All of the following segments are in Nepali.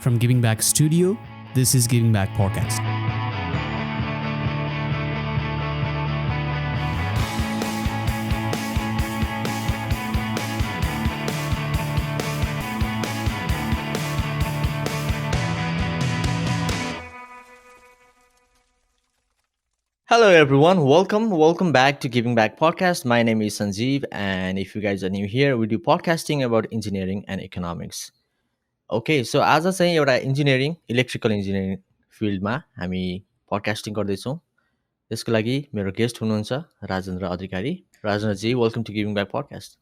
From Giving Back Studio, this is Giving Back Podcast. Hello, everyone. Welcome back to Giving Back Podcast. My name is Sanjeev, and if you guys are new here, we do podcasting about engineering and economics. Okay, so आज चाहिँ एउटा इन्जिनियरिङ इलेक्ट्रिकल इन्जिनियरिङ फिल्डमा हामी पडकास्टिङ गर्दैछौँ त्यसको लागि मेरो गेस्ट हुनुहुन्छ Rajendra Adhikari Rajendraji welcome to giving back podcast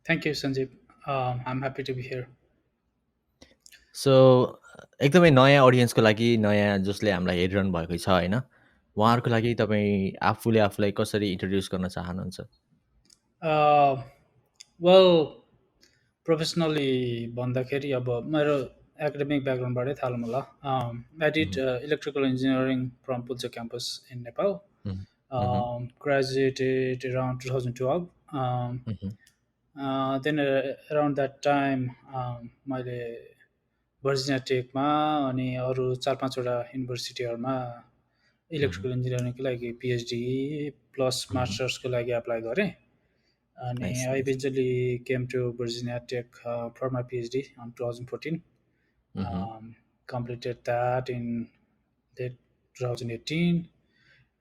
Thank you, Sanjeev. I'm happy to be here. So एकदमै नयाँ अडियन्सको लागि नयाँ जसले हामीलाई हेरिरहनु भएको छ होइन उहाँहरूको लागि तपाईँ आफूलाई कसरी इन्ट्रोड्युस गर्न चाहनुहुन्छ Uh, well, professionally भन्दाखेरि अब मेरो academic backgroundबाटै थालौँ होला. I did electrical engineering from Pulchowk Campus in Nepal. Mhm, mhm, Graduated around 2012. mhm, Then around that time मैले भर्जिनिया टेकमा अनि अरू 4-5वटा युनिभर्सिटीहरूमा इलेक्ट्रिकल इन्जिनियरिङको लागि PhD प्लस मास्टर्सको लागि एप्लाई गरेँ. And nice I nice eventually came to Virginia Tech for my PhD in 2014. Mhm, Completed that in late 2018.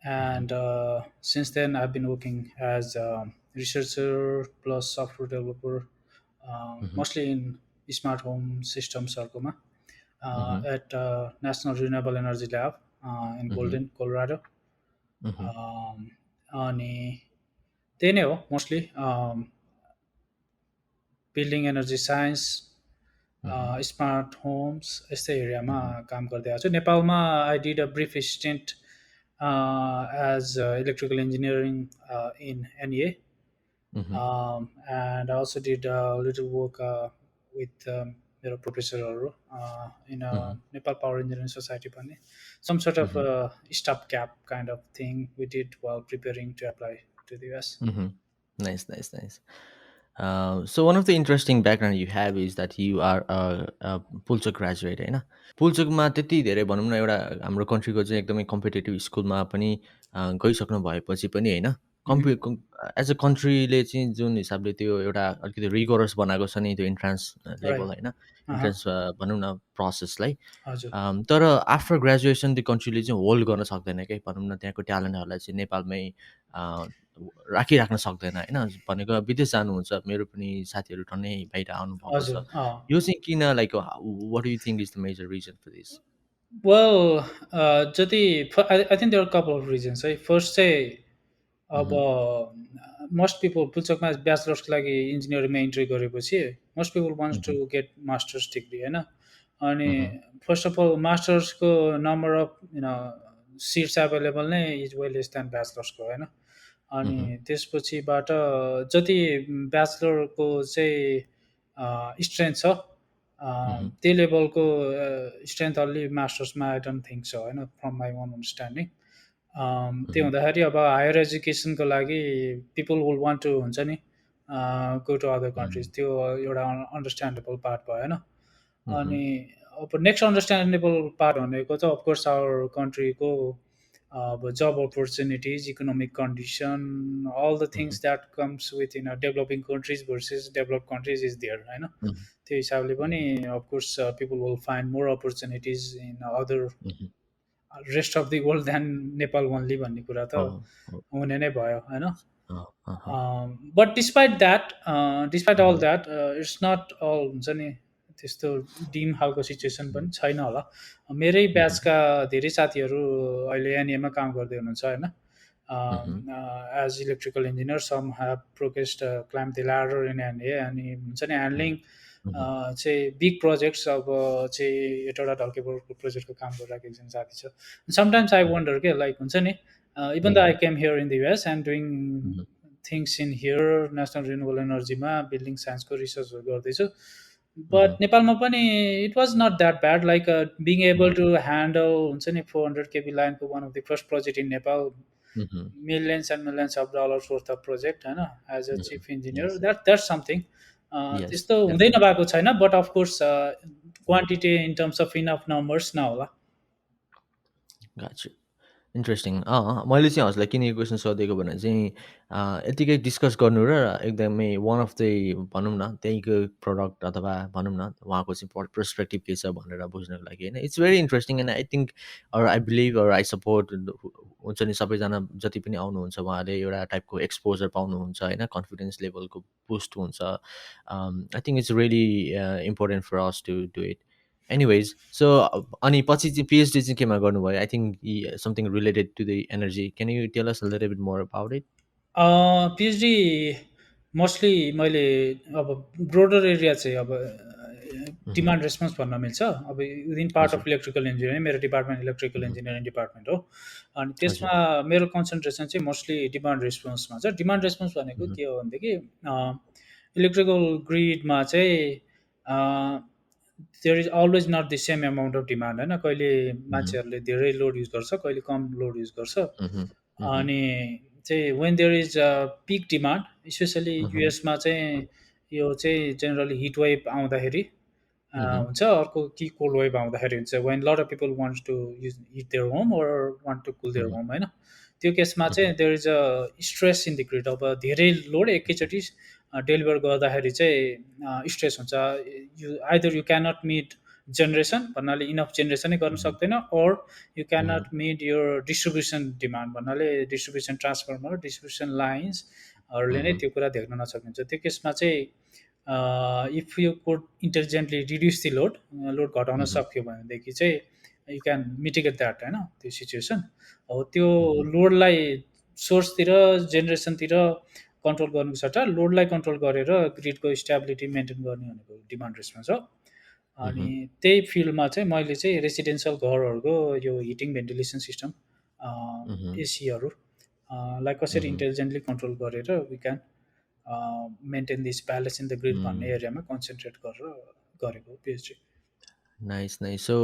mhm, And since then, I've been working as a researcher plus software developer, mhm, mostly in smart home systems mhm, at National Renewable Energy Lab in mhm, Golden, Colorado. mhm, अनि त्यही नै हो mostly building energy science mhm, smart homes यस्तै एरियामा mhm, काम गर्दै आएको छु. नेपालमा I did a brief stint as electrical engineering in NEA. mhm, And I also did a little work with मेरो प्रोफेसरहरू in a mhm, Nepal Power Engineering Society भन्ने some sort of mhm, stopgap kind of thing we did while preparing to apply to the US. mhm. Nice. So one of the interesting background you have is that you are a Pulchowk graduate होइन पुल्चोकमा त्यति धेरै भनौँ न एउटा हाम्रो कन्ट्रीको चाहिँ एकदमै कम्पिटेटिभ स्कुलमा पनि गइसक्नु भएपछि पनि होइन Mhm. एज अ कन्ट्रीले चाहिँ जुन हिसाबले त्यो एउटा अलिकति रिगोरस बनाएको छ नि त्यो इन्ट्रान्स लेभल Right. होइन Uh-huh. इन्ट्रान्स भनौँ न प्रोसेसलाई हजुर. तर आफ्टर ग्रेजुएसन त्यो कन्ट्रीले चाहिँ होल्ड गर्न सक्दैन क्या भनौँ न त्यहाँको ट्यालेन्टहरूलाई चाहिँ नेपालमै अ, राखिराख्न सक्दैन होइन भनेको विदेश जानुहुन्छ मेरो पनि साथीहरू टन्नै बाहिर आउनुभएको हजुर. छ यो चाहिँ किन like what you think is the major reason for this Well, I think there are a couple of reasons है. First चाहिँ अब most people पुल्चोकमा ब्याचलर्सको लागि इन्जिनियरिङमा इन्ट्री गरेपछि most people wants to get master's degree होइन. अनि फर्स्ट अफ अल मास्टर्सको नम्बर अफ सिट्स एभाइलेबल नै इज वेल लेस देन ब्याचलर्सको होइन. अनि त्यसपछिबाट जति ब्याचलरको चाहिँ स्ट्रेन्थ छ त्यही लेभलको स्ट्रेन्थ अलि मास्टर्समा आई डोन्ट थिङ्क छ होइन फ्रम माई ओन अन्डरस्ट्यान्डिङ. त्यो हुँदाखेरि अब हायर एजुकेसनको लागि पिपल विल वान्ट टु हुन्छ नि गो टु अदर कन्ट्रिज त्यो एउटा अन्डरस्ट्यान्डेबल पार्ट भयो होइन. अनि अब नेक्स्ट अन्डरस्ट्यान्डेबल पार्ट भनेको चाहिँ अफकोर्स आवर कन्ट्रीको अब जब opportunities economic condition all the things that comes with in developing countries versus develop countries is there होइन. त्यो हिसाबले पनि of course people will find more opportunities in other rest of the world than Nepal only भन्ने कुरा त हुने नै भयो होइन. But despite all that it's not all हुन्छ नि त्यस्तो डिम खालको सिचुएसन पनि छैन होला. मेरै ब्याचका धेरै साथीहरू अहिले NEA मा काम गर्दै हुनुहुन्छ होइन. As electrical engineer some have progressed climb the ladder in NEA अनि हुन्छ नि ह्यान्डलिङ चाहिँ बिग प्रोजेक्ट्स अब चाहिँ एउटा ढल्केबोर्डको प्रोजेक्टको काम गरिरहेको एकजना साथी छ. समटाइम्स आई वन्डर के लाइक हुन्छ नि even the I came here in the US and doing things in here national renewable एनर्जीमा बिल्डिङ साइन्सको रिसर्चहरू गर्दैछु. बट नेपालमा पनि it was not that bad like being able to handle हुन्छ नि 400 kV लाइनको one of the first project in Nepal millions and millions of dollars worth of project होइन as a chief engineer that's something त्यस्तो हुँदै नभएको छैन. But of course quantity in terms of enough numbers नहोला। गाछु। इन्ट्रेस्टिङ। मैले चाहिँ हजुरलाई किन यो क्वेसन सोधेको भने चाहिँ यत्तिकै डिस्कस गर्नु र एकदमै वान अफ द भनौँ न त्यहीँको प्रडक्ट अथवा भनौँ न उहाँको चाहिँ पर्सपेक्टिभ के छ भनेर बुझ्नको लागि होइन। It's very interesting and I think I believe I support हुन्छ नि सबैजना जति पनि आउनुहुन्छ उहाँले एउटा टाइपको एक्सपोजर पाउनुहुन्छ होइन, कन्फिडेन्स लेभलको बुस्ट हुन्छ। I think it's really important for us to do it. Anyways so अनि पछि चाहिँ पिएचडी चाहिँ केमा गर्नुभयो? I think something related to the energy. Can you tell us a little bit more about it? PhD mostly मैले अब ब्रोडर एरिया चाहिँ अब डिमान्ड रेस्पोन्स भन्न मिल्छ। अब विदिन पार्ट अफ हजुर, इलेक्ट्रिकल इन्जिनियरिङ, मेरो डिपार्टमेन्ट इलेक्ट्रिकल मह्म, इन्जिनियरिङ डिपार्टमेन्ट हो। अनि हजुर, त्यसमा मेरो कन्सन्ट्रेसन चाहिँ मोस्टली डिमान्ड रेस्पोन्समा छ। डिमान्ड रेस्पोन्स भनेको मह्म, के हो भनेदेखि इलेक्ट्रिकल ग्रिडमा चाहिँ there is always not the same amount of demand होइन। कहिले मह्म, मान्छेहरूले धेरै लोड युज गर्छ, कहिले कम लोड युज गर्छ। मह्म, मह्म, अनि चाहिँ when there is peak demand, specially hmm, युएसमा चाहिँ यो चाहिँ जेनरली हिट वेभ आउँदाखेरि मह्म, हुन्छ, अर्को कि कोल्ड वेभ आउँदाखेरि हुन्छ, when lot of people wants to use heat their home or want to cool their hmm, home होइन। त्यो केसमा मह्म, चाहिँ there is a stress in the grid. अब धेरै लोड एकैचोटि डेलिभर गर्दाखेरि चाहिँ स्ट्रेस हुन्छ। You either you can not meet generation भन्नाले इनफ जेनेरेसनै गर्न मह्म, सक्दैन, or you can hmm, not meet यो डिस्ट्रिब्युसन डिमान्ड भन्नाले डिस्ट्रिब्युसन ट्रान्सफर्मर डिस्ट्रिब्युसन लाइन्सहरूले नै मह्म, त्यो कुरा देख्न नसकिन्छ। त्यो केसमा चाहिँ if you could intelligently reduce the load, load घटाउन मह्म, सक्यो भनेदेखि चाहिँ यु क्यान मिटिगेट द्याट होइन, त्यो सिचुएसन हो। त्यो मह्म, लोडलाई सोर्सतिर जेनेरेसनतिर कन्ट्रोल गर्नुको सट्टा लोडलाई कन्ट्रोल गरेर ग्रिडको स्टेबिलिटी मेन्टेन गर्ने भनेको डिमान्ड रेस्पोन्स हो। अनि मह्म, त्यही फिल्डमा चाहिँ मैले चाहिँ रेसिडेन्सियल घरहरूको यो हिटिङ भेन्टिलेसन सिस्टम, मह्म, एसीहरू लाई कसरी मह्म, इन्टेलिजेन्टली कन्ट्रोल गरेर we can maintain this balance in the grid भन्ने मह्म। एरियामा कन्सन्ट्रेट गरेर गरेको PhD. Nice nice. So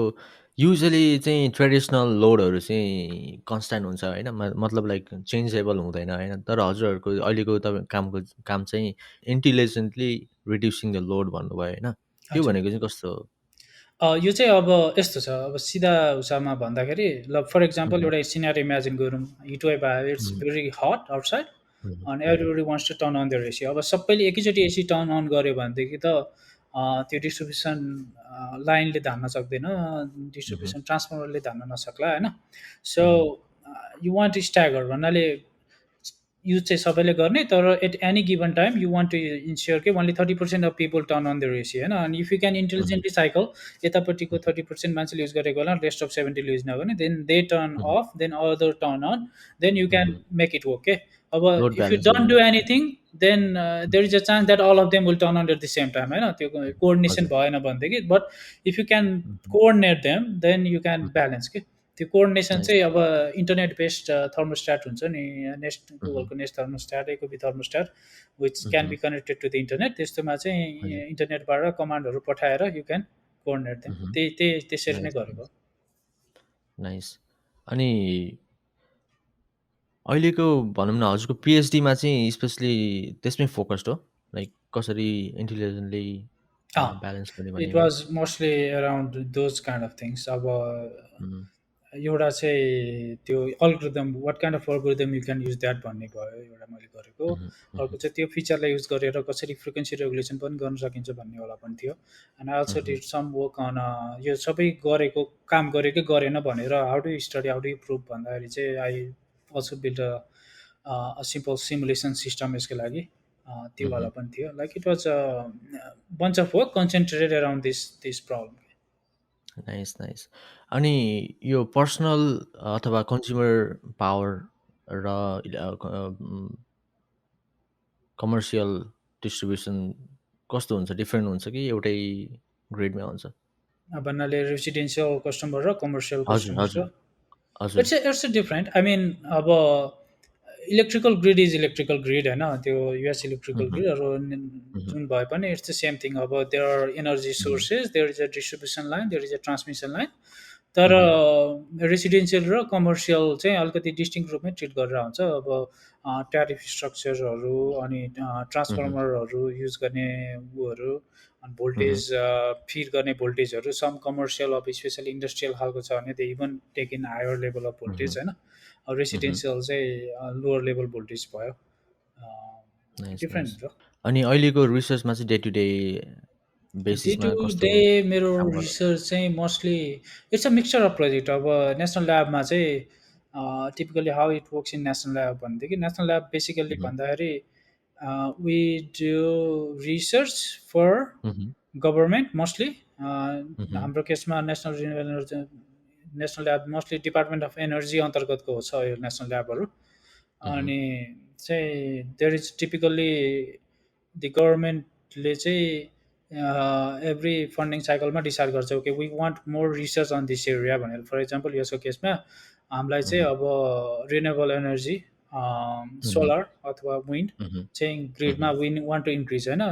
usually चाहिँ ट्रेडिसनल लोडहरू चाहिँ कन्सट्यान्ट हुन्छ होइन, मतलब लाइक चेन्जेबल हुँदैन होइन। तर हजुरहरूको अहिलेको तपाईँ काम चाहिँ इन्टेलिजेन्टली रिड्युसिङ द लोड भन्नुभयो होइन, त्यो हजुर। भनेको चाहिँ कस्तो हो? यो चाहिँ अब यस्तो छ, अब सिधा उसामा भन्दाखेरि ल फर इक्जाम्पल मह्म, एउटा सिनारी इमेजिन गरौँ। हिट वेभ आयो, it's hmm, very hot outside hmm, अनि hmm, everybody wants to turn on their AC. अब सबैले एकैचोटि एसी टर्न अन गऱ्यो भनेदेखि त त्यो डिस्ट्रिब्युसन लाइनले धान्न सक्दैन, मह्म, डिस्ट्रिब्युसन ट्रान्सफर्मरले धान्न नसक्ला होइन। So hmm, you want stagger भन्नाले युज चाहिँ सबैले गर्ने, तर at any given time you want to ensure कि only 30% of people turn on their AC होइन। अनि if you can hmm, intelligently cycle यतापट्टिको मह्म, 30% मान्छेले युज गरेको होला, रेस्ट अफ 70 युज नगर्ने, then they turn hmm, off, then other turn on, then you can hmm. Make it work के। अब load if you balance don't गर्नु। Do anything then there is a chance that all of them will turn on at the same time होइन। त्यो कोअर्डिनेसन हजुर। भएन भनेदेखि, but if you can hmm, coordinate them then you can hmm, balance के। त्यो कोअर्डिनेसन नाइस। चाहिँ अब इन्टरनेट बेस्ड थर्मोस्ट्याट हुन्छ नि, नेस्ट मह्म, गुगलको नेस्ट थर्मोस्ट्याट, एक thermostat which can hmm, be connected to the internet. त्यस्तोमा चाहिँ हजुर। इन्टरनेटबाट कमान्डहरू पठाएर यु क्यान कोअर्डिनेट देम। मह्म, त्यही त्यही त्यसरी नै नाइस गरेको। Nice nice. अनि अहिलेको भनौँ न हजुरको पिएचडीमा चाहिँ स्पेसली त्यसमै फोकस्ड हो, लाइक कसरी इन्टेलिजेन्टली ब्यालेन्स गर्ने इट भन्नेमा? Was mostly around those kind of things. अब मह्म, एउटा चाहिँ त्यो algorithm, what kind of algorithm you can use that भन्ने भयो एउटा मैले गरेको। मह्म, अर्को मह्म, चाहिँ त्यो फिचरलाई युज गरेर कसरी फ्रिक्वेन्सी रेगुलेसन पनि गर्न सकिन्छ भन्नेवाला पनि थियो। And I also hmm, did some work on यो सबै गरेको काम गरेकै गरेन भनेर how do study how do prove भन्दाखेरि चाहिँ I also build a simple simulation system यसको लागि। त्योवाला मह्म। पनि थियो, like it was bunch of work concentrated around this problem. Nice nice. अनि यो पर्सनल अथवा कन्ज्युमर पावर र कमर्सियल डिस्ट्रिब्युसन कस्तो हुन्छ? डिफ्रेन्ट हुन्छ कि एउटै ग्रेडमै हुन्छ? भन्नाले रेसिडेन्सियल कस्टमर र कमर्सियल हजुर, कस्टमर हजुर, र हजुर। It's a different. I mean अब electrical grid is electrical grid होइन, त्यो युएस इलेक्ट्रिकल मह्म, ग्रिडहरू मह्म, जुन भए पनि इट्स द सेम थिङ। अब there are energy hmm, sources, there is a distribution line, there is a transmission line. तर मह्म, रेसिडेन्सियल र कमर्सियल चाहिँ अलिकति डिस्टिङ रूपमै ट्रिट गरेर हुन्छ। अब ट्यारिफ स्ट्रक्चरहरू अनि मह्म, ट्रान्सफर्मरहरू युज गर्ने उहरू अनि Mhm. भोल्टेज फिड गर्ने भोल्टेजहरू some commercial of specially industrial खालको छ भने they even take in higher level of voltage Mhm. होइन। Mhm. रेसिडेन्सियल चाहिँ लोवर लेभल भोल्टेज भयो। Nice nice. डिफ्रेन्ट हुन्छ। अनि अहिलेको रिसर्चमा चाहिँ day to day day to बेसिसमा डे कस्तो मेरो काम गर्नु? रिसर्च चाहिँ mostly it's a mixture of project. अब नेसनल ल्याबमा चाहिँ typically how it works in national lab भनेदेखि नेसनल ल्याब बेसिकल्ली Mhm. भन्दाखेरि we do research for Mhm. Government mostly. Mhm. हाम्रो केसमा national renewable energy national lab mostly department of energy अन्तर्गतको छ यो नेसनल ल्याबहरू। Mhm. अनि चाहिँ देयर इज टिपिकल्ली दि गभर्मेन्टले चाहिँ एभ्री फन्डिङ साइकलमा डिसाइड गर्छ okay we want more research on this area भनेर। फर इक्जाम्पल यसको केसमा हामीलाई चाहिँ Mhm. अब रिन्युएबल एनर्जी Mhm. सोलर अथवा विन्ड Mhm. चाहिँ ग्रिडमा Mhm. Win want to increase होइन।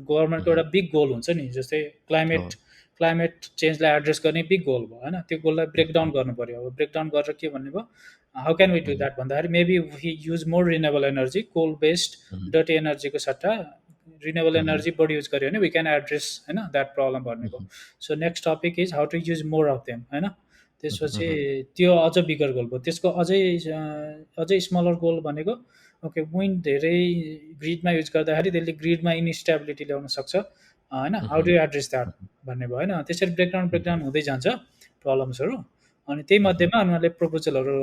गभर्मेन्टको Mhm. एउटा बिग गोल हुन्छ नि जस्तै क्लाइमेट हो। क्लाइमेट चेन्जलाई एड्रेस गर्ने बिग गोल भयो होइन। त्यो गोललाई ब्रेकडाउन Mhm. गर्नु पऱ्यो। अब ब्रेकडाउन गरेर के भन्ने भयो how can we do Mhm. That भन्दाखेरि maybe we use more renewable energy coal based Mhm. Dirty एनर्जीको सट्टा रिन्युएबल Mhm. एनर्जी बढी युज गर्यो भने वी क्यान एड्रेस होइन द्याट प्रब्लम भनेको। Mhm. So next topic is how to use more of them होइन। त्यसपछि Mhm. त्यो अझ बिगर गोल भयो। त्यसको अझै स्मलर गोल भनेको ओके विन्ड धेरै ग्रिडमा युज गर्दाखेरि त्यसले ग्रिडमा इन्स्टेबिलिटी ल्याउन सक्छ होइन। How do Mhm. Address that भन्ने भयो होइन। त्यसरी ब्रेकडाउन Mhm. ब्रेकडाउन हुँदै जान्छ प्रब्लम्सहरू। अनि त्यही Mhm. मध्येमा उनीहरूले प्रपोजलहरू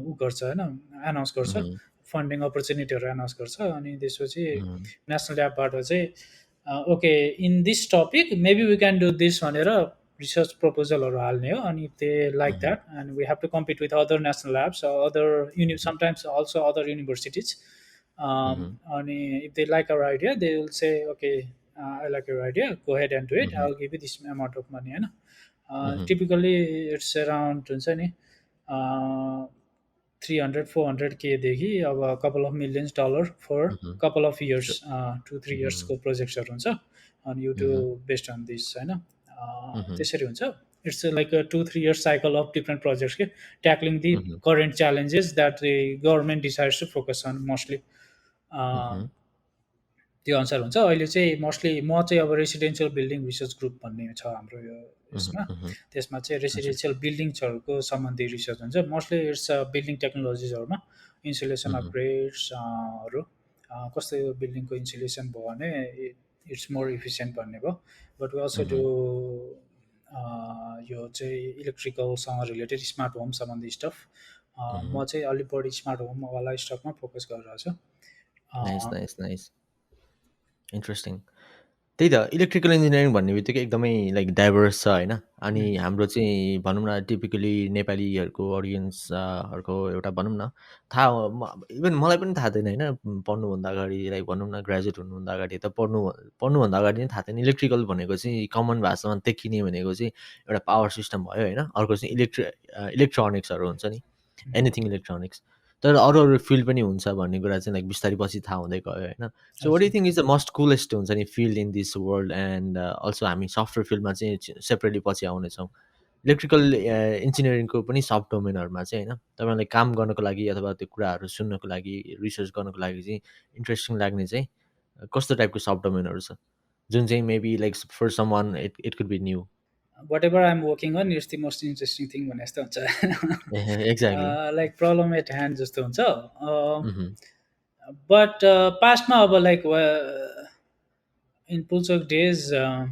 ऊ गर्छ होइन एनाउन्स गर्छ Mhm. फन्डिङ अपर्च्युनिटीहरू एनाउन्स गर्छ। अनि त्यसपछि Mhm. नेसनल ल्याबबाट चाहिँ okay in this topic maybe we can do this भनेर रिसर्च प्रपोजलहरू हाल्ने हो। अनि they like Mhm. That and we have to compete with other national labs other Mhm. Sometimes also other universities. Mhm. अनि if they like our idea they will say okay I like your idea go ahead and do it I Mhm. Will give you this amount of money होइन। Mhm. टिपिकल्ली इट्स एराउन्ड हुन्छ नि 300-400 केदेखि अब couple of millions dollar for Mhm. Couple of years So. 2-3 इयर्सको Mhm. प्रोजेक्ट्सहरू हुन्छ। अनि you to Mhm. Based on this होइन। Mhm. त्यसरी हुन्छ। It's like 2-3 years cycle of different projects के tackling the Mhm. Current challenges that the government decides to focus on mostly. Mhm. त्यो अनुसार हुन्छ। अहिले चाहिँ मोस्टली म चाहिँ अब रेसिडेन्सियल बिल्डिङ रिसर्च ग्रुप भन्ने छ हाम्रो यो Mhm. यसमा। Mhm. त्यसमा चाहिँ अच्छा। रेसिडेन्सियल बिल्डिङ्सहरूको सम्बन्धी रिसर्च हुन्छ मोस्टली इट्स बिल्डिङ टेक्नोलोजिजहरूमा इन्सुलेसन Mhm. अपग्रेड्स हरू कस्तो बिल्डिङको इन्सुलेसन भयो भने इट्स मोर इफिसियन्ट भन्ने भयो। But we also do Mhm. यो चाहिँ इलेक्ट्रिकलसँग रिलेटेड स्मार्ट होम सम्बन्धी स्टफ। म Mhm. चाहिँ अलिक बढी स्मार्ट होमवाला स्टफमा फोकस गरिरहेको छु। Nice nice nice. इन्ट्रेस्टिङ। त्यही त इलेक्ट्रिकल इन्जिनियरिङ भन्ने बित्तिकै एकदमै लाइक डाइभर्स छ होइन। अनि हाम्रो चाहिँ भनौँ न टिपिकली नेपालीहरूको अडियन्स हरूको एउटा भनौँ न थाहा इभन मलाई पनि थाहा थिएन होइन पढ्नुभन्दा अगाडि लाइक भनौँ न ग्रेजुएट हुनुभन्दा अगाडि त पढ्नुभन्दा अगाडि नै थाहा थिएन इलेक्ट्रिकल भनेको चाहिँ कमन भाषामा देखिने भनेको चाहिँ एउटा पावर सिस्टम भयो होइन। अर्को चाहिँ इलेक्ट्रोनिक्सहरू हुन्छ नि एनिथिङ इलेक्ट्रोनिक्स। तर अरू अरू फिल्ड पनि हुन्छ भन्ने कुरा चाहिँ लाइक बिस्तारै पछि थाहा हुँदै गयो होइन। सो वाट यु हजुर। Think is the most coolest हुन्छ नि filled in this world and also हामी सफ्टवेयर फिल्डमा चाहिँ सेपरेटली पछि आउनेछौँ। इलेक्ट्रिकल इन्जिनियरिङको पनि सब डोमेनहरूमा चाहिँ होइन तपाईँलाई काम गर्नको लागि अथवा त्यो कुराहरू सुन्नको लागि रिसर्च गर्नको लागि चाहिँ इन्ट्रेस्टिङ लाग्ने चाहिँ कस्तो टाइपको सब डोमेनहरू छ जुन चाहिँ maybe like for some one it could be new. Whatever I'm working on it's the most interesting thing भने जस्तो हुन्छ। Exactly. Like problem at hand जस्तो हुन्छ। Mhm. बट पास्टमा अब like in Pulchowk days Mhm.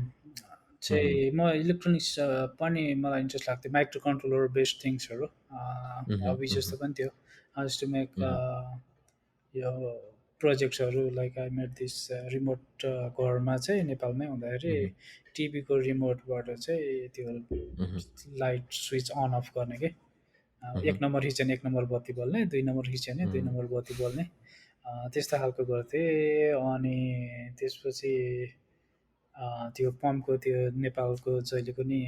चाहिँ म इलेक्ट्रोनिक्स पनि मलाई इन्ट्रेस्ट लाग्थ्यो माइक्रो कन्ट्रोलर बेस्ड थिङ्सहरू Mhm. हबी जस्तो Mhm. पनि थियो। Just to make Mhm. यो प्रोजेक्ट्सहरू like I made this remote घरमा चाहिँ नेपालमै हुँदाखेरि Mhm. टिभीको रिमोटबाट चाहिँ त्यो Mhm. Light switch on off गर्ने के Mhm. एक नम्बर खिच्यो भने एक नम्बर बत्ती बल्ने 2 नम्बर खिच्यो भने 2 नम्बर बत्ती बल्ने त्यस्तो खालको गर्थेँ। अनि त्यसपछि त्यो पम्पको त्यो नेपालको जहिले पनि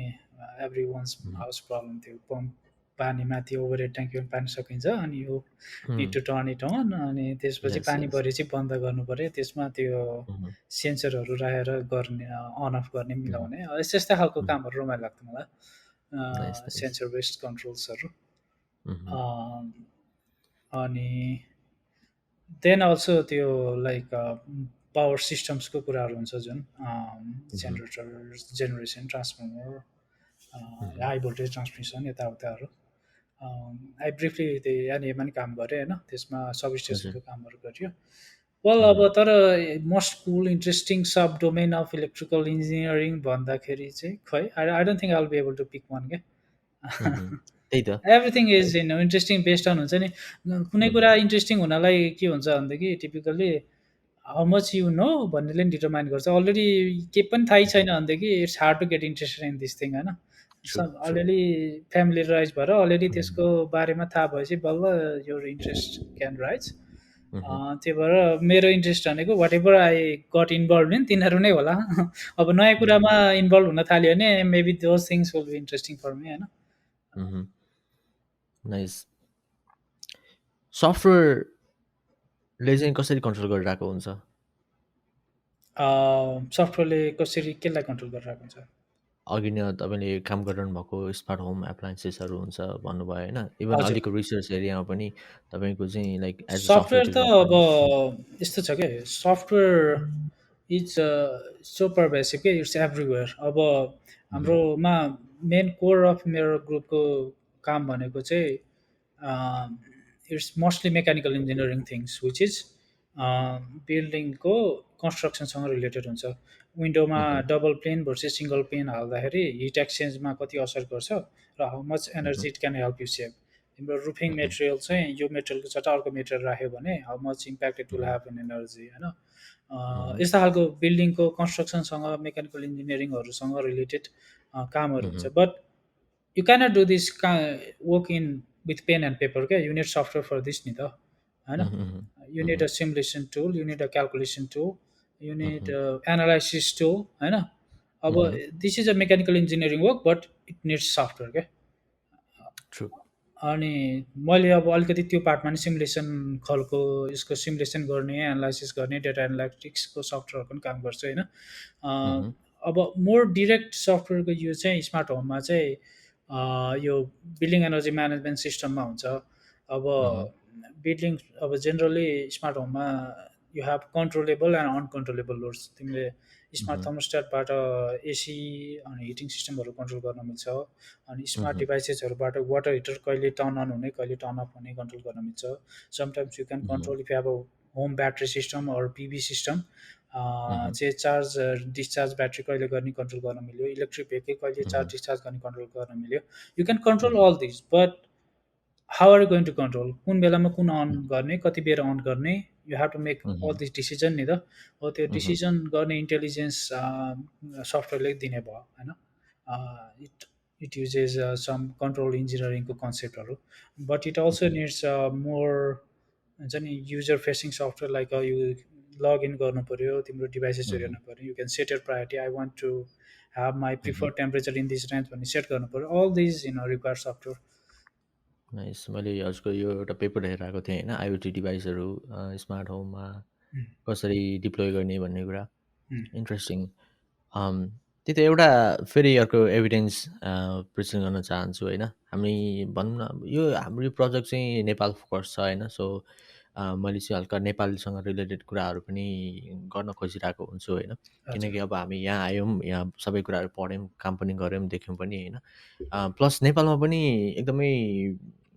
every one's Mhm. House problem थियो पम्प पानी माथि ओभर हेड ट्याङ्कीमा पानी सकिन्छ अनि यो need Mhm. To turn it on अनि त्यसपछि Yes, पानी yes. परेपछि बन्द गर्नु पऱ्यो त्यसमा त्यो Mhm. सेन्सरहरू राखेर गर्ने अन अफ गर्ने Mhm. मिलाउने यस्तो यस्तो खालको Mhm. कामहरू रमाइलो लाग्थ्यो Nice, मलाई nice. सेन्सर बेस्ड कन्ट्रोल्सहरू। Mhm. अनि देन अल्सो त्यो लाइक पावर सिस्टम्सको कुराहरू हुन्छ जुन Mhm. Generator generation transformer Mhm. High voltage transmission यताउताहरू आई ब्रिफली त्यही यहाँनिरमा पनि काम गरेँ होइन त्यसमा सब हजुर. स्टेसनको कामहरू गरियो वेल अब Mhm. तर most cool interesting sub domain of electrical engineering भन्दाखेरि चाहिँ खै I don't think I will be able to pick one क्या Mhm. त्यही त. Everything is interesting based on हुन्छ नि कुनै कुरा Mhm. इन्ट्रेस्टिङ हुनलाई के हुन्छ भनेदेखि typically how much you know भन्नेले नि डिटरमाइन गर्छ अलरेडी केही पनि थाहै Mhm. छैन भनेदेखि it's hard to get interested in this thing होइन True, true. अलिअलि फ्यामिलियराइज भएर अलरेडी Mhm. त्यसको बारेमा थाहा भएपछि बल्ल यो इन्ट्रेस्ट क्यान राइज Mhm. त्यही भएर मेरो इन्ट्रेस्ट भनेको whatever I got involve in तिनीहरू नै होला अब नयाँ Mhm. कुरामा इन्भल्भ हुन थाल्यो भने maybe those things will be interesting for me होइन Mhm. नाइस. सफ्टवेयरले चाहिँ कसरी कन्ट्रोल गरिरहेको हुन्छ? सफ्टवेयरले कसरी केलाई कन्ट्रोल गरिरहेको हुन्छ अघि नै तपाईँले काम गरिरहनु भएको स्मार्ट होम एप्लायन्सेसहरू हुन्छ भन्नुभयो होइन? इभन हजुर अहिलेको रिसर्च एरियामा पनि तपाईँको चाहिँ like as a software software त अब डेभलपर. यस्तो छ क्या सफ्टवेयर इज सो पर्भेसिभ के इट्स एभ्रिवेयर अब Mhm. हाम्रोमा मेन कोर अफ मेरो ग्रुपको काम भनेको चाहिँ it's mostly mechanical engineering things which is बिल्डिङको कन्स्ट्रक्सनसँग रिलेटेड हुन्छ विन्डोमा Mhm. Double pane versus single pane हाल्दाखेरि हिट एक्सचेन्जमा कति असर गर्छ र how much Mhm. Energy it can help you save तिम्रो रुफिङ Mhm. मेटेरियल चाहिँ यो मेटेरियलको सट्टा अर्को मेटेरियल राख्यो भने how much impact it will Mhm. Have in energy होइन Mhm. यस्तो खालको बिल्डिङको कन्स्ट्रक्सनसँग मेकानिकल इन्जिनियरिङहरूसँग रिलेटेड कामहरू Mhm. हुन्छ but you cannot do this work in with pen and paper क्या युनिट सफ्टवेयर फर दिस नि त होइन Mhm. You need Mhm. Uh simulation tool you need uh calculation tool you need Mhm. Analysis tool होइन अब Mhm. This is a mechanical engineering work but it needs software क्या True. अनि मैले अब अलिकति त्यो पार्टमा नि सिमुलेसन खालको यसको सिमुलेसन गर्ने एनालाइसिस गर्ने डेटा एनालाइटिक्सको सफ्टवेयरको पनि काम गर्छु होइन Mhm. अब मोर डिरेक्ट सफ्टवेयरको युज चाहिँ स्मार्ट होममा चाहिँ यो बिल्डिङ एनर्जी म्यानेजमेन्ट सिस्टममा हुन्छ अब Mhm. बिल्डिङ अब जेनरली स्मार्ट होममा you have controllable and uncontrollable loads तिमीले स्मार्ट Mhm. थर्मोस्ट्याटबाट एसी अनि हिटिङ सिस्टमहरू कन्ट्रोल गर्न मिल्छ अनि स्मार्ट Mhm. डिभाइसेसहरूबाट वाटर हिटर कहिले टर्न अन हुने कहिले टर्न अफ हुने कन्ट्रोल गर्न मिल्छ sometimes you can Mhm. Control if have a home battery system or PV system Mhm. चाहिँ चार्ज डिस्चार्ज ब्याट्री कहिले गर्ने कन्ट्रोल गर्न मिल्यो इलेक्ट्रिक भेहिकल कहिले चार्ज Mhm. डिस्चार्ज गर्ने कन्ट्रोल गर्न मिल्यो you can control Mhm. All this but how are you going to control कुन बेलामा कुन अन Mhm. गर्ने कति बेर अन गर्ने you have to make all Mhm. This decision नि त हो त्यो Mhm. डिसिजन गर्ने इन्टेलिजेन्स सफ्टवेयरले दिने भयो होइन it it uses some control इन्जिनियरिङको कन्सेप्टहरू but it also Mhm. Needs more हुन्छ नि user facing software like you log in गर्नु पऱ्यो तिम्रो डिभाइसेसहरू Mhm. हेर्नु पऱ्यो you can set your priority I want to have my Mhm. Prefer temperature in this range भन्ने सेट गर्नु पऱ्यो all these require software nice. मैले हजुरको यो एउटा पेपर हेरेको थिएँ होइन आइओटी डिभाइसहरू स्मार्ट होममा कसरी डिप्लोय गर्ने भन्ने कुरा. इन्ट्रेस्टिङ. त्यही त एउटा फेरि अर्को एभिडेन्स प्रेजेन्ट गर्न चाहन्छु होइन. हामी भनौँ न यो हाम्रो यो प्रोजेक्ट चाहिँ नेपाल फोकस छ होइन. सो मैले चाहिँ हल्का नेपालसँग रिलेटेड कुराहरू पनि गर्न खोजिरहेको हुन्छु होइन. हजुर किनकि अब हामी यहाँ आयौँ, यहाँ सबै कुराहरू पढ्यौँ, काम पनि गऱ्यौँ, देख्यौँ पनि होइन. प्लस नेपालमा पनि एकदमै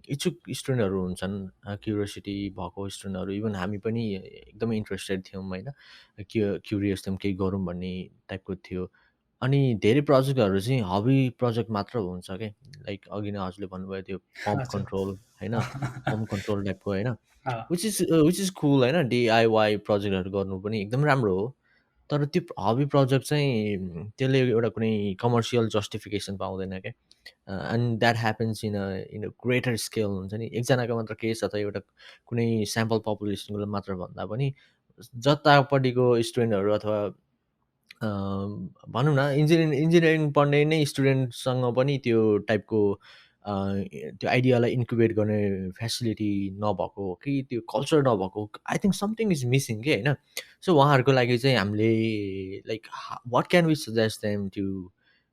इच्छुक स्टुडेन्टहरू हुन्छन्, क्युरियोसिटी भएको स्टुडेन्टहरू. इभन हामी पनि एकदमै इन्ट्रेस्टेड थियौँ होइन. क्युरियस थियौँ, केही गरौँ भन्ने टाइपको थियो. अनि धेरै प्रोजेक्टहरू चाहिँ हबी प्रोजेक्ट मात्र हुन्छ क्या. लाइक अघि नै हजुरले भन्नुभयो त्यो पम्प हजुर कन्ट्रोल होइन, होम कन्ट्रोल टाइपको होइन. अँ, विच इज कुल होइन. डिआइवाई प्रोजेक्टहरू गर्नु पनि एकदम राम्रो हो. तर त्यो हबी प्रोजेक्ट चाहिँ त्यसले एउटा कुनै कमर्सियल जस्टिफिकेसन पाउँदैन क्या. And that happens in a greater scale हुन्छ नि. एकजनाको मात्र केस अथवा एउटा कुनै स्याम्पल पपुलेसनको मात्र भन्दा पनि जतापट्टिको स्टुडेन्टहरू अथवा भनौँ न इन्जिनियरिङ पढ्ने नै स्टुडेन्टसँग पनि त्यो टाइपको त्यो आइडियालाई इन्क्युबेट गर्ने फेसिलिटी नभएको हो कि त्यो कल्चर नभएको I think something is missing के होइन. सो उहाँहरूको लागि चाहिँ हामीले like what can we suggest them to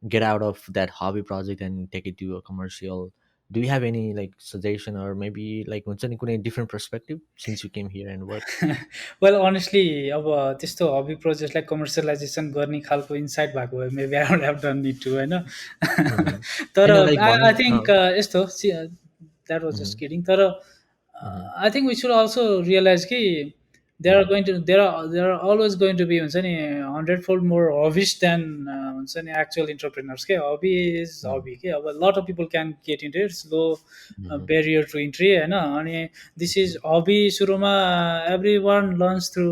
get out of that hobby project and take it to a commercial Do you have any like suggestion or maybe like हुन्छ नि कुनै different perspective since you came here and work? Well honestly अब त्यस्तो हबी प्रोजेक्टलाई कमर्सियलाइजेसन गर्ने खालको इन्साइट भएको भए maybe I would have done it to होइन Mhm. तर होइन लाइक आई भनौँ थिङ्क यस्तो that was just Mhm. Kidding तर Mhm. I think we should also realize कि Mhm. There are always going to be हुन्छ नि 100 फोल्ड मोर हबिस देन हुन्छ नि एक्चुअल इन्टरप्रेनर्स के हबी इज Mhm. हबी के अब lot of people can get into it's low Mhm. Barrier to entry होइन अनि दिस इज Mhm. हबी सुरुमा every one learns through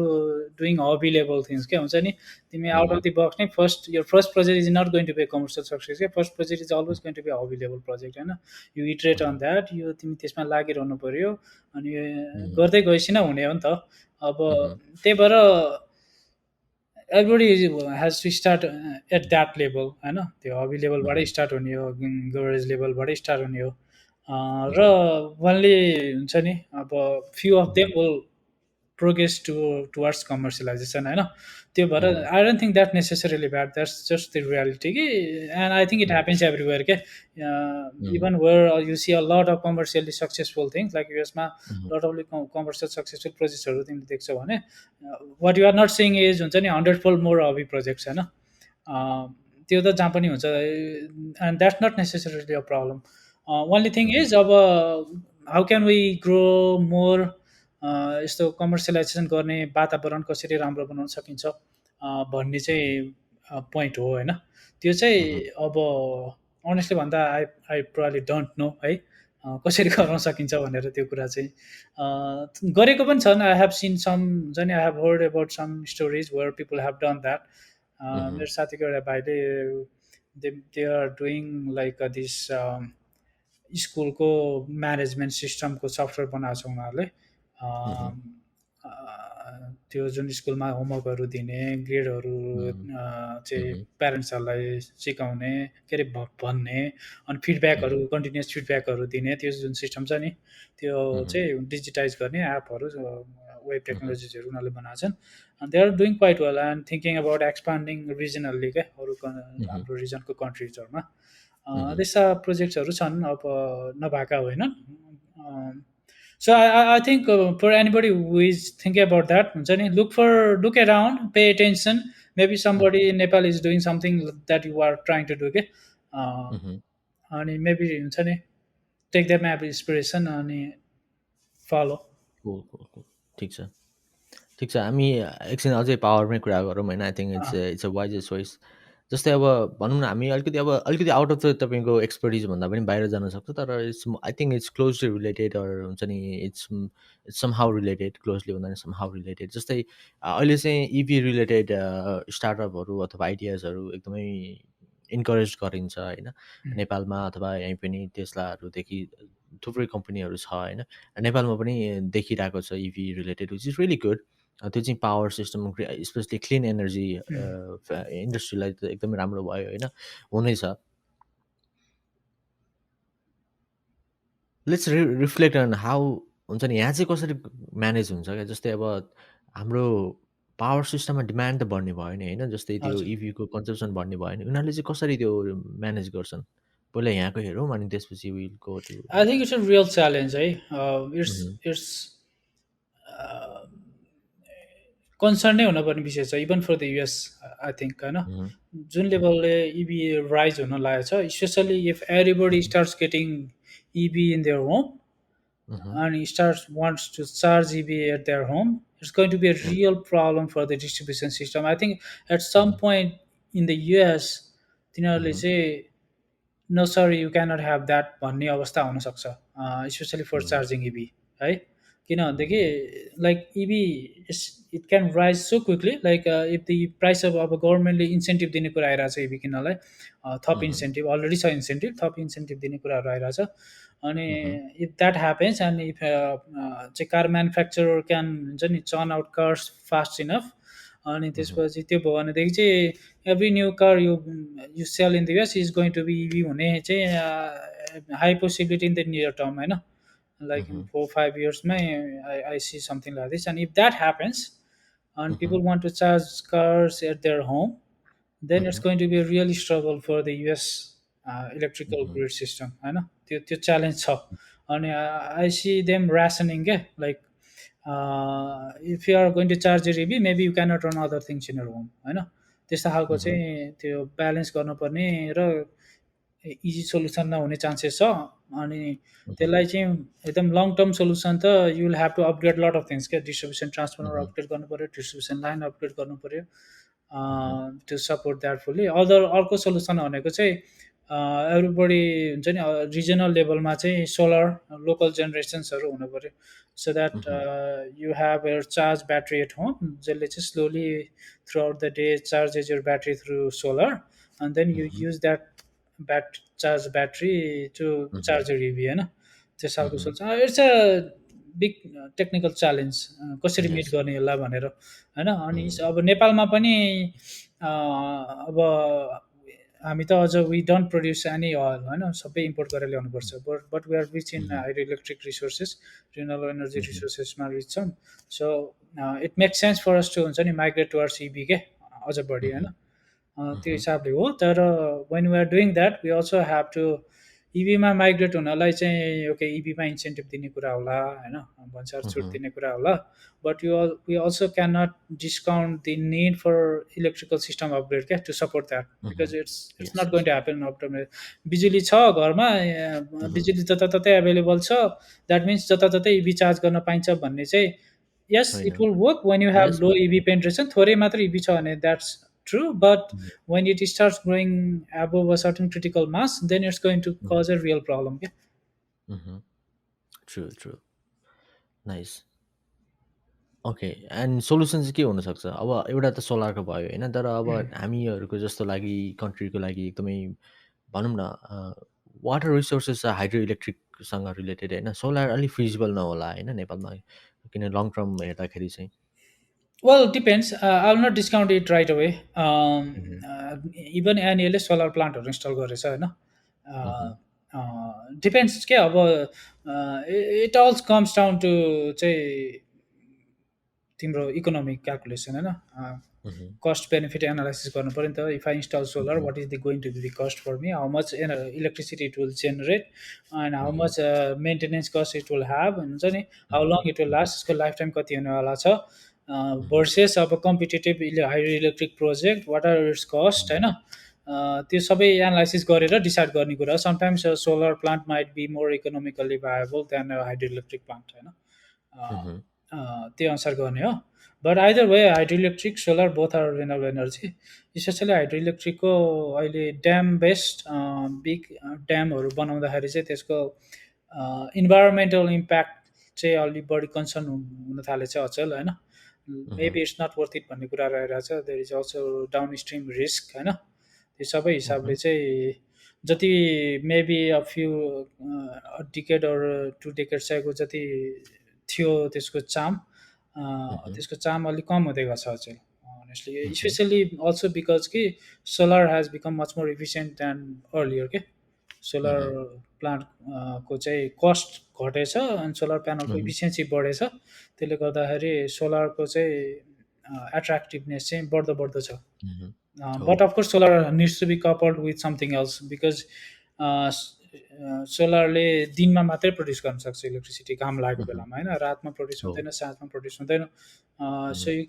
doing hobby level things क्या हुन्छ नि तिमी out of Mhm. The box नै first your first project is not going to be commercial success क्या first project is always going to be hobby level project होइन you iterate on Mhm. That यो तिमी त्यसमा लागिरहनु पऱ्यो अनि Mhm. गर्दै गएपछि नै हुने हो नि त अब Mhm. त्यही भएर everybody has to start at that level होइन त्यो हबी लेभलबाटै Mhm. स्टार्ट हुने हो गभरेज लेभलबाटै स्टार्ट हुने हो र Mhm. ओन्ली हुन्छ नि अब few of Mhm. Them will progress towards commercialisation होइन त्यो भएर Mhm. I don't think that necessarily bad that's just the reality कि and I think it Mhm. Happens everywhere के Mhm. Even where you see a lot of commercially successful things like युएसमा Mhm. Lot of commercial successful प्रोजेक्ट्सहरू तिमीले देख्छौ भने what you are not seeing is हुन्छ नि 100 फोल्ड मोर हबी प्रोजेक्ट्स होइन त्यो त जहाँ पनि हुन्छ and that's not necessarily a problem only thing Mhm. Is अब how can we grow more यस्तो कमर्सियलाइजेसन गर्ने वातावरण कसरी राम्रो बनाउन सकिन्छ भन्ने चाहिँ पोइन्ट हो होइन त्यो चाहिँ Mhm. अब अनेस्टली भन्दा आई प्रोबब्ली डोन्ट नो है कसरी गर्न सकिन्छ भनेर त्यो कुरा चाहिँ गरेको पनि छन् आई हेभ सिन सम हुन्छ नि I have heard about some stories where people have done that Mhm. मेरो साथीको एउटा भाइले they are doing like this स्कुलको म्यानेजमेन्ट सिस्टमको सफ्टवेयर बनाएको छ उनीहरूले Mhm. अम, त्यो जुन स्कुलमा होमवर्कहरू दिने ग्रेडहरू Mhm. चाहिँ Mhm. प्यारेन्ट्सहरूलाई सिकाउने के अरे भन्ने अनि फिडब्याकहरू Mhm. कन्टिन्युस फिडब्याकहरू दिने त्यो जुन सिस्टम छ नि त्यो Mhm. चाहिँ डिजिटाइज गर्ने एपहरू वेब Mhm. टेक्नोलोजिजहरू उनीहरूले बनाएको छन् अनि they are doing quite well and thinking about expanding regionally क्या अरू Mhm. हाम्रो रिजनको कन्ट्रिजहरूमा Mhm. त्यस्ता प्रोजेक्ट्सहरू छन् अब नभएका होइनन् so I think for anybody who is thinking about that हुन्छ नि look around pay attention maybe Mhm. Somebody Nepal is doing something that you are trying to do के Mhm. अनि मेबी हुन्छ नि टेक द्याट एप इन्सपिरेसन अनि फलो Cool, cool, cool. ठिक छ ठिक छ हामी एकछिन अझै पावरमै कुरा गरौँ होइन I think it's a wise choice जस्तै अब भनौँ न हामी अलिकति आउट अफ द तपाईँको एक्सपर्टिज भन्दा पनि बाहिर जान सक्छ तर it's I think it's closely related हुन्छ नि it's somehow related closely भन्दा पनि सम हाउ रिलेटेड जस्तै अहिले चाहिँ इभी रिलेटेड स्टार्टअपहरू अथवा आइडियाजहरू एकदमै इन्करेज गरिन्छ होइन नेपालमा अथवा यहीँ पनि टेस्लाहरूदेखि थुप्रै कम्पनीहरू छ होइन नेपालमा पनि देखिरहेको छ EV related which is really good त्यो चाहिँ power system specially clean energy इन्डस्ट्रीलाई त एकदमै राम्रो भयो होइन हुनेछ लेट्स रिफ्लेक्ट अन हाउ हुन्छ नि यहाँ चाहिँ कसरी म्यानेज हुन्छ क्या जस्तै अब हाम्रो पावर सिस्टममा डिमान्ड त बढ्ने भयो नि होइन जस्तै त्यो हजुर इभीको कन्जम्सन बढ्ने भयो नि उनीहरूले चाहिँ कसरी त्यो म्यानेज गर्छन् पहिला यहाँको हेरौँ अनि त्यसपछि will go to I think it's a real challenge है इट्स इट्स कन्सर्नै हुनुपर्ने विषय छ even for the US I think होइन जुन लेभलले इबी राइज हुन लागेको छ specially if everybody starts getting EV in their home and starts wants to charge EV at their home, it's going to be a real problem for the distribution system. I think at some point in the US, तिनीहरूले चाहिँ no sir you cannot have that भन्ने अवस्था हुनसक्छ स्पेसली फर चार्जिङ इभी है किनभनेदेखि like EV it can rise so quickly like if the price अब गभर्मेन्टले इन्सेन्टिभ दिने कुरा आइरहेको छ इभी किन्नलाई थप इन्सेन्टिभ अलरेडी छ इन्सेन्टिभ थप इन्सेन्टिभ दिने कुराहरू आइरहेछ अनि if that happens and if चाहिँ कार म्यानुफ्याक्चरर क्यान हुन्छ नि churn out cars fast enough अनि त्यसपछि त्यो भयो भनेदेखि चाहिँ every new car you sell in the US is going to be EV हुने चाहिँ high possibility in the near term होइन लाइक इन 4-5 इयर्समै I see something like this and if that happens and people want to charge cars at their home, then it's going to be a really struggle for the US electrical Mhm. Grid system होइन त्यो च्यालेन्ज छ अनि आई सी देम रासनिङ के like if you are going to charge your EV maybe you cannot run other things in your home होइन त्यस्तो खालको Mhm. चाहिँ त्यो ब्यालेन्स गर्नुपर्ने र इजी सोल्युसन नहुने चान्सेस छ अनि Mhm. त्यसलाई चाहिँ एकदम लङ टर्म सोल्युसन त you will have to upgrade lot of things क्या डिस्ट्रिब्युसन ट्रान्सफर्मर Mhm. अपग्रेड गर्नु पऱ्यो डिस्ट्रिब्युसन लाइन अपग्रेड गर्नु पऱ्यो Mhm. To support that fully अर्को सोल्युसन भनेको चाहिँ एभ्रिबडी हुन्छ नि रिजनल लेभलमा चाहिँ सोलर लोकल जेनेरेसन्सहरू हुनु पऱ्यो so that Mhm. You have your charge battery at home जसले चाहिँ slowly throughout the day charges your battery through solar and then you Mhm. Use that charge battery to Mhm. Charge your EV होइन त्यो सालको Mhm. सोल्छ it's a big technical challenge कसरी मिट Yes. गर्ने यसलाई भनेर होइन अनि Mhm. अब नेपालमा पनि अब हामी त अझ we don't produce any oil होइन सबै इम्पोर्ट गरेर ल्याउनुपर्छ but we are rich in Mhm. Hydro electric resources renewable energy Mhm. रिसोर्सेसमा रिच छौँ so it makes sense for us to हुन्छ नि माइग्रेट टुवर्ड्स इबी के अझ बढी होइन Mhm. त्यो Mhm. हिसाबले हो तर when we are doing that we also have to इभीमा माइग्रेट हुनलाई चाहिँ ओके इभीमा इन्सेन्टिभ दिने कुरा होला होइन भन्सार छुट Mhm. दिने कुरा होला but we also can not discount the need for electrical system upgrade क्या to support that because Mhm. It's Yes. Not going Yes. To happen up बिजुली छ घरमा Mhm. बिजुली जताततै एभाइलेबल छ द्याट मिन्स जताततै इभी चार्ज गर्न पाइन्छ भन्ने चाहिँ yes होइन it will work when you have yes low but EV penetration थोरै मात्र EV छ भने that's true but Mhm. when it starts growing above a certain critical mass then it's going to Mhm. cause a real problem okay? Mhm. True, true. Nice. Okay and solution चाहिँ के हुनसक्छ अब एउटा त सोलरको भयो होइन तर अब हामीहरूको जस्तो लागि कन्ट्रीको लागि एकदमै भनौँ न वाटर रिसोर्सेस हाइड्रो इलेक्ट्रिकसँग रिलेटेड होइन सोलर अलिक फिजिबल नहोला होइन नेपालमा किन लङ टर्म हेर्दाखेरि चाहिँ Well, it depends. I will not discount it right away. मह्म, Even NEL solar plant install गरेछ होइन मह्म, डिपेन्ड्स के अब इट अल्स कम्स डाउन टु चाहिँ तिम्रो इकोनोमिक क्यालकुलेसन होइन मह्म, कस्ट बेनिफिट एनालाइसिस गर्नु पऱ्यो नि त if I install solar hmm, what is the going to be the cost for me how much electricity it will generate and how hmm, much maintenance cost it will have हुन्छ नि how hmm, long it will hmm, last यसको लाइफ टाइम कति हुनेवाला छ मह्म, भर्सेस अब competitive hydro electric project what are its cost होइन त्यो सबै एनालाइसिस गरेर डिसाइड गर्ने कुरा sometimes solar plant might be more economically viable than hydro electric plant होइन मह्म, त्यो अनुसार गर्ने हो but either way hydro electric solar both are renewable energy specially hydro इलेक्ट्रिकको अहिले ड्याम बेस्ड बिग ड्यामहरू बनाउँदाखेरि चाहिँ त्यसको इन्भाइरोमेन्टल इम्प्याक्ट चाहिँ अलिक बढी कन्सर्न हुन थालेछ अचेल होइन hmm, maybe it's not worth it भन्ने कुरा रहेछ there is also downstream risk होइन त्यो सबै हिसाबले मह्म, चाहिँ जति maybe a few decade or two decade चाहिएको जति थियो मह्म, त्यसको चाम अलिक कम हुँदै गएको छ अचेल honestly hmm, specially also because कि solar has become much more efficient than earlier के सोलर मह्म, प्लान्ट को चाहिँ कस्ट घटेछ अनि सोलर प्यानलको मह्म, इफिसियन्सी बढेछ त्यसले गर्दाखेरि सोलरको चाहिँ एट्र्याक्टिभनेस चाहिँ बढ्दो बढ्दो छ मह्म, हो but of course solar needs to be coupled with something else because सोलरले दिनमा मात्रै प्रड्युस गर्न सक्छ इलेक्ट्रिसिटी घाम लागेको मह्म, बेलामा होइन रातमा प्रड्युस हो हुँदैन साँझमा प्रड्युस हुँदैन so hmm,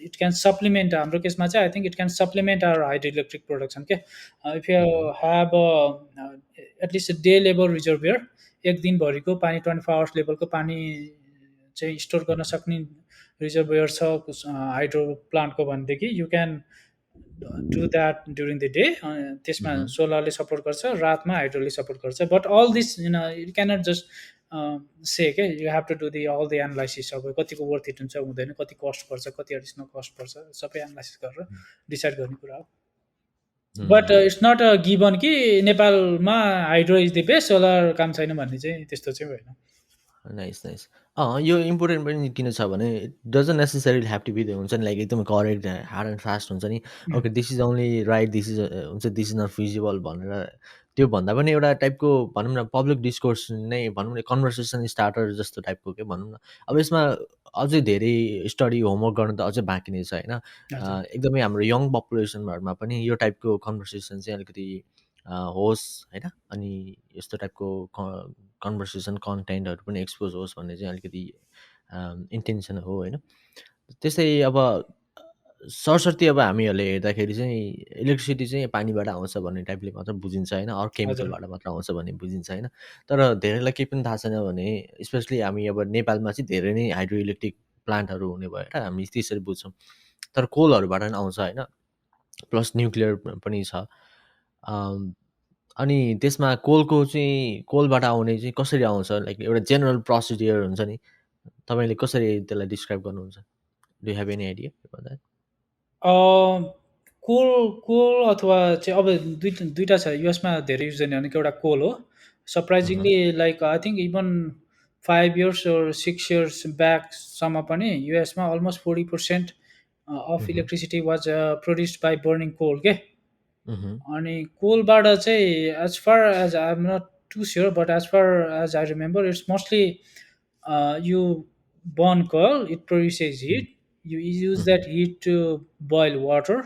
it can supplement हाम्रो केसमा चाहिँ I think it can supplement our hydro electric production के if you hmm, have at least day level reservoir एक दिनभरिको पानी 24 आवर्स लेभलको पानी चाहिँ स्टोर गर्न मह्म, सक्ने रिजर्भियर छ हाइड्रो प्लान्टको भनेदेखि you can do that during the day त्यसमा मह्म, सोलरले सपोर्ट गर्छ रातमा हाइड्रोले सपोर्ट गर्छ but all this you cannot just say के you have to do the all the analysis अब कतिको वर्थ इट हुन्छ हुँदैन कति कस्ट पर्छ कति एडिसनल कस्ट पर्छ सबै एनालाइसिस गरेर डिसाइड गर्ने कुरा हो but hmm, it's not a given कि नेपालमा hydro is the best solar काम छैन भन्ने चाहिँ त्यस्तो चाहिँ होइन नाइस नाइस यो इम्पोर्टेन्ट पनि किन छ भने it doesn't necessary have to be हुन्छ नि लाइक एकदमै करेक्ट हार्ड एन्ड फास्ट हुन्छ नि okay this is only right this is हुन्छ दिस इज नट फिजिबल भनेर त्यो भन्दा पनि एउटा टाइपको भनौँ न पब्लिक डिस्कोर्स नै भनौँ न कन्भर्सेसन स्टार्टर जस्तो टाइपको के भनौँ न अब यसमा अझै धेरै स्टडी होमवर्क गर्नु त अझै बाँकी नै छ होइन हजुर एकदमै हाम्रो यङ पपुलेसनहरूमा पनि यो टाइपको कन्भर्सेसन चाहिँ अलिकति होस् होइन, अनि यस्तो टाइपको कन्भर्सेसन कन्टेन्टहरू पनि एक्सपोज होस् भन्ने चाहिँ अलिकति इन्टेन्सन हो होइन। त्यस्तै अब सरसर्ती अब हामीहरूले हेर्दाखेरि चाहिँ इलेक्ट्रिसिटी चाहिँ पानीबाट आउँछ भन्ने टाइपले मात्र बुझिन्छ होइन, अरू हजुर केमिकलबाट मात्र आउँछ भन्ने बुझिन्छ होइन। तर धेरैलाई केही पनि थाहा छैन भने, स्पेसली हामी अब नेपालमा चाहिँ धेरै नै हाइड्रो इलेक्ट्रिक प्लान्टहरू हुने भएर हामी त्यसरी बुझ्छौँ। तर कोलहरूबाट पनि आउँछ होइन, प्लस न्युक्लियर पनि छ। अम, अनि त्यसमा कोलबाट आउने चाहिँ कसरी आउँछ, लाइक एउटा जेनरल प्रोसिडियर हुन्छ नि, तपाईँले कसरी त्यसलाई डिस्क्राइब गर्नुहुन्छ? Do have any idea? Coal coal अथवा चाहिँ अब दुईवटा छ युएसमा धेरै युज गर्ने भनेको एउटा कोल हो। Mhm, surprisingly like I think even 5 years or 6 years ब्याकसम्म पनि युएसमा almost 40% of mhm, electricity was produced by burning coal के। mhm, अनि कोलबाट चाहिँ as far as I am not too sure but as far as I remember it's mostly you burn coal, it produces mhm, heat. You use mhm, that heat to boil water.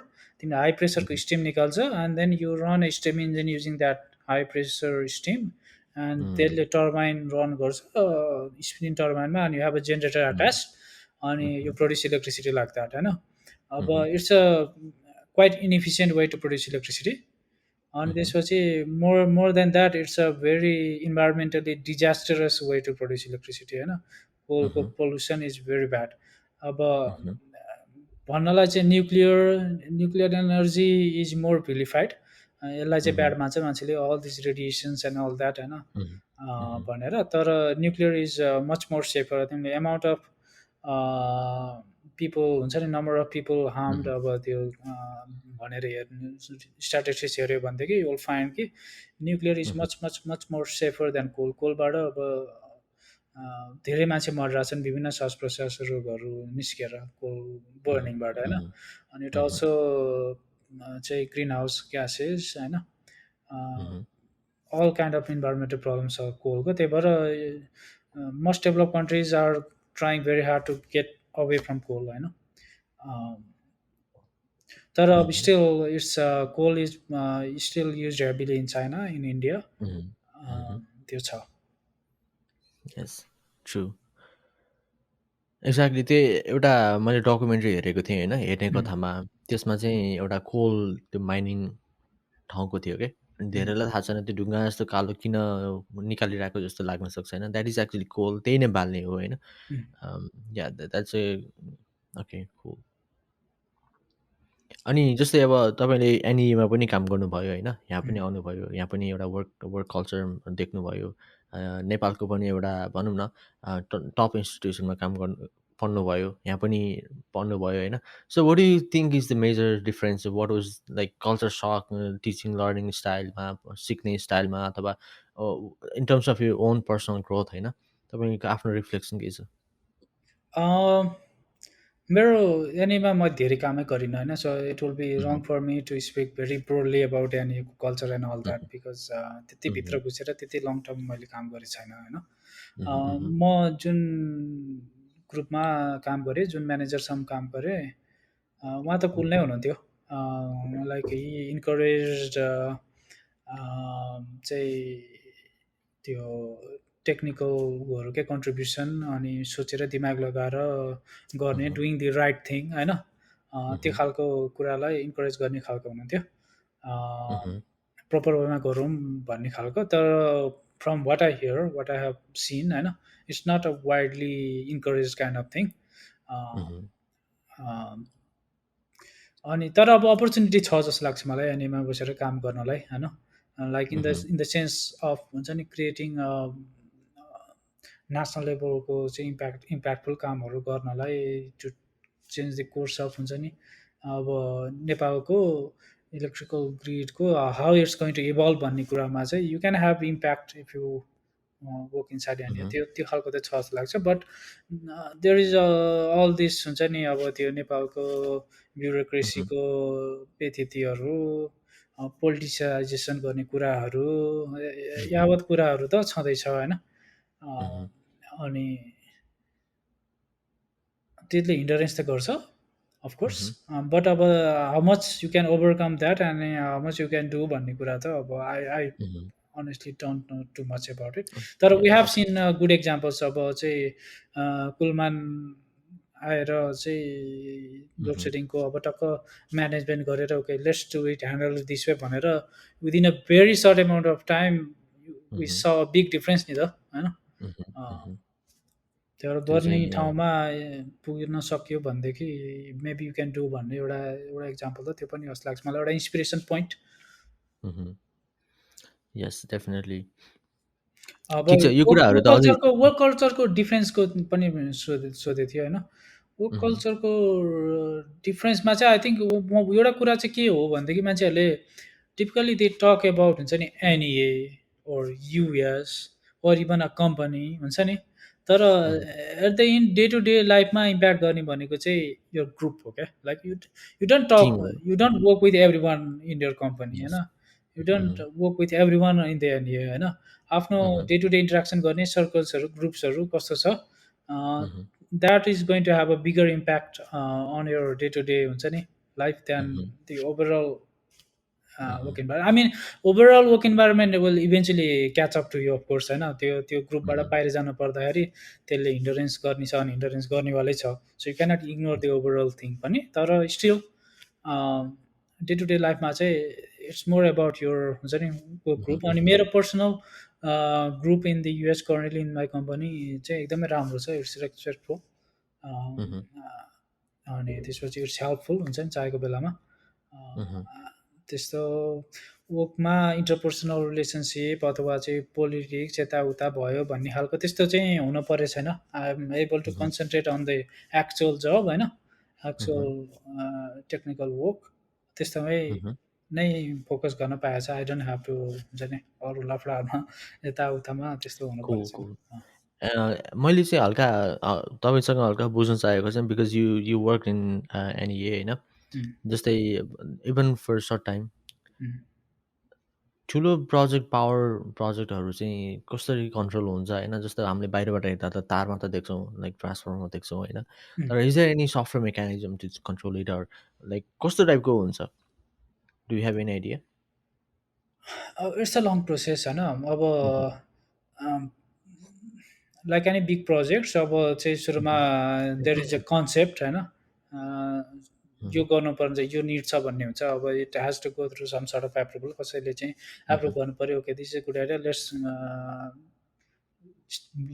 तिमीले हाई प्रेसरको mhm, स्टिम निकाल्छ and then you run a steam engine using that high pressure steam and mhm, त्यसले टर्बाइन रन गर्छ स्पिन टर्बाइनमा अनि you have a generator mhm, attach अनि mhm, यो प्रड्युस इलेक्ट्रिसिटी लाइक द्याट होइन। अब mhm, it's a quite inefficient way to produce electricity. अनि mhm, त्यसपछि more than that it's a very environmentally disastrous way to produce electricity होइन। कोलको mhm, pollution is very bad. अब mhm, भन्नलाई चाहिँ nuclear energy is more vilified. यसलाई चाहिँ mhm, ब्याड मान्छ मान्छेले all this radiations and all that होइन mhm, mhm, भनेर। तर nuclear is much more safer. तिमीले एमाउन्ट अफ पिपल हुन्छ नि, number of people harmed mhm, अब त्यो भनेर हेर्नु स्ट्याटिस्टिक्स हेऱ्यो भनेदेखि यु विल फाइन्ड कि nuclear is mhm, much much much more safer than कोलबाट अब धेरै मान्छे मरिरहेछन् विभिन्न श्वास प्रश्वास रोगहरू निस्केर कोल mhm, बर्निङबाट होइन। mhm, अनि इट mhm, अल्सो चाहिँ ग्रिन हाउस ग्यासेस होइन mhm, all kind of environmental problem छ कोलको। त्यही भएर most develop countries are trying very hard to get away from coal होइन। तर अब mhm, still it's coal is still use heavily in China in India mhm, mhm. त्यो छ। यस, ट्रु। एक्ज्याक्टली त्यही एउटा मैले डकुमेन्ट्री हेरेको थिएँ होइन, हेर्ने उम्, कथामा त्यसमा चाहिँ एउटा कोल त्यो माइनिङ ठाउँको थियो क्या। अनि उम्, धेरैलाई थाहा छैन त्यो ढुङ्गा जस्तो कालो किन निकालिरहेको जस्तो लाग्न सक्छ होइन, द्याट इज एक्चुली कोल, त्यही नै बाल्ने हो होइन। उम्, या द्याट चाहिँ ओके कुल। अनि जस्तै अब तपाईँले एनइएमा पनि काम गर्नुभयो होइन, यहाँ पनि उम्। आउनुभयो, यहाँ पनि एउटा वर्क वर्क कल्चर देख्नुभयो। नेपालको पनि एउटा भनौँ न टप इन्स्टिट्युसनमा काम गर्नु पढ्नुभयो, यहाँ पनि पढ्नुभयो होइन। So what do you think is the major difference, what was like culture such teaching learning स्टाइलमा, सिक्ने स्टाइलमा, अथवा in terms of you own personal growth होइन, तपाईँको आफ्नो रिफ्लेक्सन के छ? अँ, मेरो एनीमा म धेरै कामै गरिनँ होइन। So it will be wrong hmm, for me to speak very broadly about एनीको culture and all that hmm, because त्यति भित्र मह्म, घुसेर त्यति लङ टर्म मैले काम गरेको छैन होइन। मह्म, मह्म, म जुन ग्रुपमा काम गरेँ, जुन म्यानेजरसँग काम गरेँ, उहाँ त कुल नै मह्म, हुनुहुन्थ्यो। लाइक हि इन्करेज चाहिँ त्यो टेक्निकल उयोहरूकै कन्ट्रिब्युसन अनि सोचेर दिमाग लगाएर गर्ने मह्म, डुइङ दि राइट थिङ होइन। त्यो मह्म, खालको कुरालाई इन्करेज गर्ने खालको हुनुहुन्थ्यो। मह्म, प्रपर वेमा गरौँ भन्ने खालको। तर from what I hear what I have seen होइन, it's not a widely encourage kind of thing. मह्म, अनि तर अब अपर्च्युनिटी छ जस्तो लाग्छ मलाई एनएमा बसेर काम गर्नलाई होइन। Like hmm, in the sense of हुन्छ नि क्रिएटिङ नेसनल लेभलको चाहिँ इम्प्याक्टफुल कामहरू गर्नलाई to change the course of हुन्छ नि अब नेपालको इलेक्ट्रिकल ग्रिडको how it's going to evolve भन्ने कुरामा चाहिँ you can have impact if you work inside and hmm, त्यो त्यो खालको चाहिँ छ जस्तो लाग्छ। But there is all this हुन्छ नि अब त्यो नेपालको मह्म, ब्युरोक्रेसीको व्यथितिहरू पोलिटिसाइजेसन गर्ने कुराहरू मह्म, यावत कुराहरू त छँदैछ होइन। मह्म, अनि त्यसले हिन्डरेन्स त गर्छ। Of course. Mhm, बट अब how much you can overcome that and how much you can do भन्ने कुरा त अब I mhm. Honestly don't know too much about it. तर we Yeah, have okay. Seen good examples. अब चाहिँ कुलमान आएर चाहिँ लोड Mhm, सेडिङको अब टक्क म्यानेजमेन्ट गरेर okay let's do it handle this way भनेर within a very short amount of time we mhm, saw big difference नि त होइन। mhm, mhm. त्यो त्यो गर्ने चाहिँ ठाउँमा पुग्न सक्यो भनेदेखि मेबी यु क्यान डु भन्ने एउटा एउटा इक्जाम्पल त त्यो पनि जस्तो लाग्छ मलाई, एउटा inspiration point. mhm. Yes, definitely. अब ठिक छ यो वर्क कुराहरू वर्क त अझै कल्चरको वर्क कल्चरको डिफ्रेन्सको पनि सोधेको थियो होइन। वर्क Mhm, कल्चरको डिफ्रेन्समा चाहिँ आई थिङ्क एउटा कुरा चाहिँ के हो भनेदेखि मान्छेहरूले टिपिकल्ली दे टक एबाउट हुन्छ नि NEA or US or even a company हुन्छ नि। तर mhm. At the end day to day लाइफमा इम्प्याक्ट गर्ने भनेको चाहिँ यो ग्रुप हो क्या। Like you don't team talk, हो। You don't work with everyone in your company होइन। Yes. You don't Mhm, work with everyone in the NEA होइन। आफ्नो mhm, day to day interaction गर्ने सर्कल्सहरू ग्रुप्सहरू कस्तो छ, mhm, that is going to have a bigger impact on your day to day हुन्छ नि life then mhm, the overall mhm, work environment. I mean overall work environment will eventually catch up to you of course होइन। त्यो ग्रुपबाट mhm, बाहिर जानु पर्दाखेरि त्यसले हिन्डरेन्स गर्ने छ भने हिन्डरेन्स गर्नेवालै छ। So you cannot ignore the overall thing पनि। तर स्टिल डे टु डे लाइफमा चाहिँ इट्स मोर अबाउट योर हुन्छ नि mhm, ग्रुप। अनि mhm, मेरो personal group in the US currently in my company चाहिँ एकदमै राम्रो छ, इट्स रेस्पेक्टफुल। mhm, अनि त्यसपछि इट्स हेल्पफुल हुन्छ नि चाहेको बेलामा। mhm, त्यस्तो वर्कमा इन्टरपर्सनल रिलेसनसिप अथवा चाहिँ पोलिटिक्स यताउता भयो भन्ने खालको त्यस्तो चाहिँ हुन परेको छैन। I am able to mhm, concentrate on the actual job होइन, एक्चुअल mhm, टेक्निकल वर्क त्यस्तोमै mhm. नै फोकस गर्न पाएको छ। आई डोन्ट ह्याभ टु हुन्छ नि अरू लफडामा यताउतामा त्यस्तो हुनु कुल परेको छैन। कुल मैले चाहिँ हल्का तपाईँसँग हल्का बुझ्न चाहेको चाहिँ because you you work in NEA होइन उम्, जस्तै इभन फर सर्ट टाइम उम्, ठुलो प्रोजेक्ट पावर प्रोजेक्टहरू चाहिँ कसरी कन्ट्रोल हुन्छ होइन जस्तो हामीले बाहिरबाट हेर्दा त तारमा त देख्छौँ लाइक ट्रान्सफर्मर देख्छौँ होइन उम्। तर is there any software mechanism to control it or like कस्तो टाइपको हुन्छ do you have any idea it's a long process होइन। अब Mhm, like any big projects अब चाहिँ सुरुमा mhm, there is a concept होइन। यो mhm, गर्नुपर्ने यो निड छ भन्ने हुन्छ। अब it has to go through some sort of approval, कसैले चाहिँ एप्रुभ mhm, गर्नु पऱ्यो okay this is good idea let's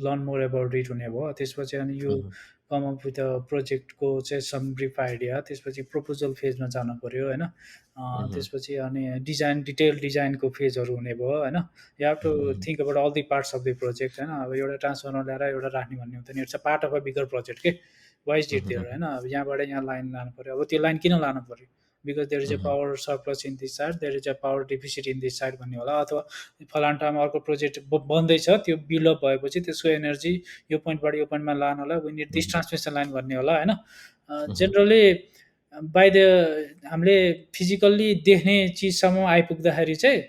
learn more about it हुने भयो। त्यसपछि अनि यो mhm, कम अप विथ प्रोजेक्टको चाहिँ सम ब्रिफ आइडिया, त्यसपछि प्रपोजल फेजमा जानु पऱ्यो होइन। mhm, त्यसपछि अनि डिजाइन डिटेल डिजाइनको फेजहरू हुने भयो होइन। You have to mhm, think about all the parts of the project होइन। अब एउटा ट्रान्सफर्मर ल्याएर एउटा राख्ने भन्ने हुँदैन, it's a part of a bigger project के वाइज डिड देयर mhm, होइन। अब यहाँबाट यहाँ लाइन लानु पऱ्यो, अब त्यो लाइन किन लानु पऱ्यो because there is a mhm, power surplus in this side, there is a power deficit in this side भन्ने होला। अथवा फलाना ठाउँमा अर्को प्रोजेक्ट बन्दैछ त्यो बिल्डअप भएपछि त्यसको एनर्जी यो पोइन्टबाट यो पोइन्टमा लानलाई we need this mhm, transmission line भन्ने होला होइन। mhm, जेनरली बाई द हामीले फिजिकल्ली देख्ने चिजसम्म आइपुग्दाखेरि चाहिँ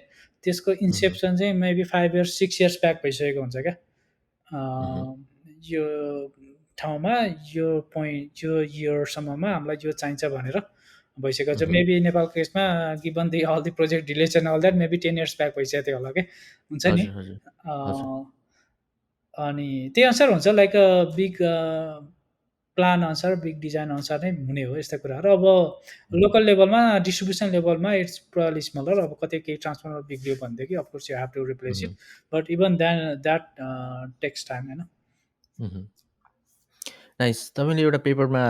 त्यसको mhm, इन्सेप्सन चाहिँ मेबी 5 इयर्स 6 इयर्स ब्याक भइसकेको हुन्छ क्या। mhm, यो ठाउँमा यो पोइन्ट यो इयरसम्ममा हामीलाई यो चाहिन्छ भनेर भइसकेको छ। mhm. मेबी नेपालको केसमा given the all the project delays and all that maybe 10 years back भइसकेको थियो होला क्या हुन्छ नि। हजुर हजुर हजुर अनि त्यही अनुसार हुन्छ लाइक बिग प्लान अनुसार बिग डिजाइन अनुसार नै हुने हो यस्ता कुराहरू। अब Mhm, लोकल लेभलमा डिस्ट्रिब्युसन लेभलमा इट्स प्रली स्मलर। अब कतै केही ट्रान्सफर्मर बिग्रियो भनेदेखि of course you have to replace it, mhm, but even that takes time होइन। mhm. नाइस तपाईँले एउटा पेपरमा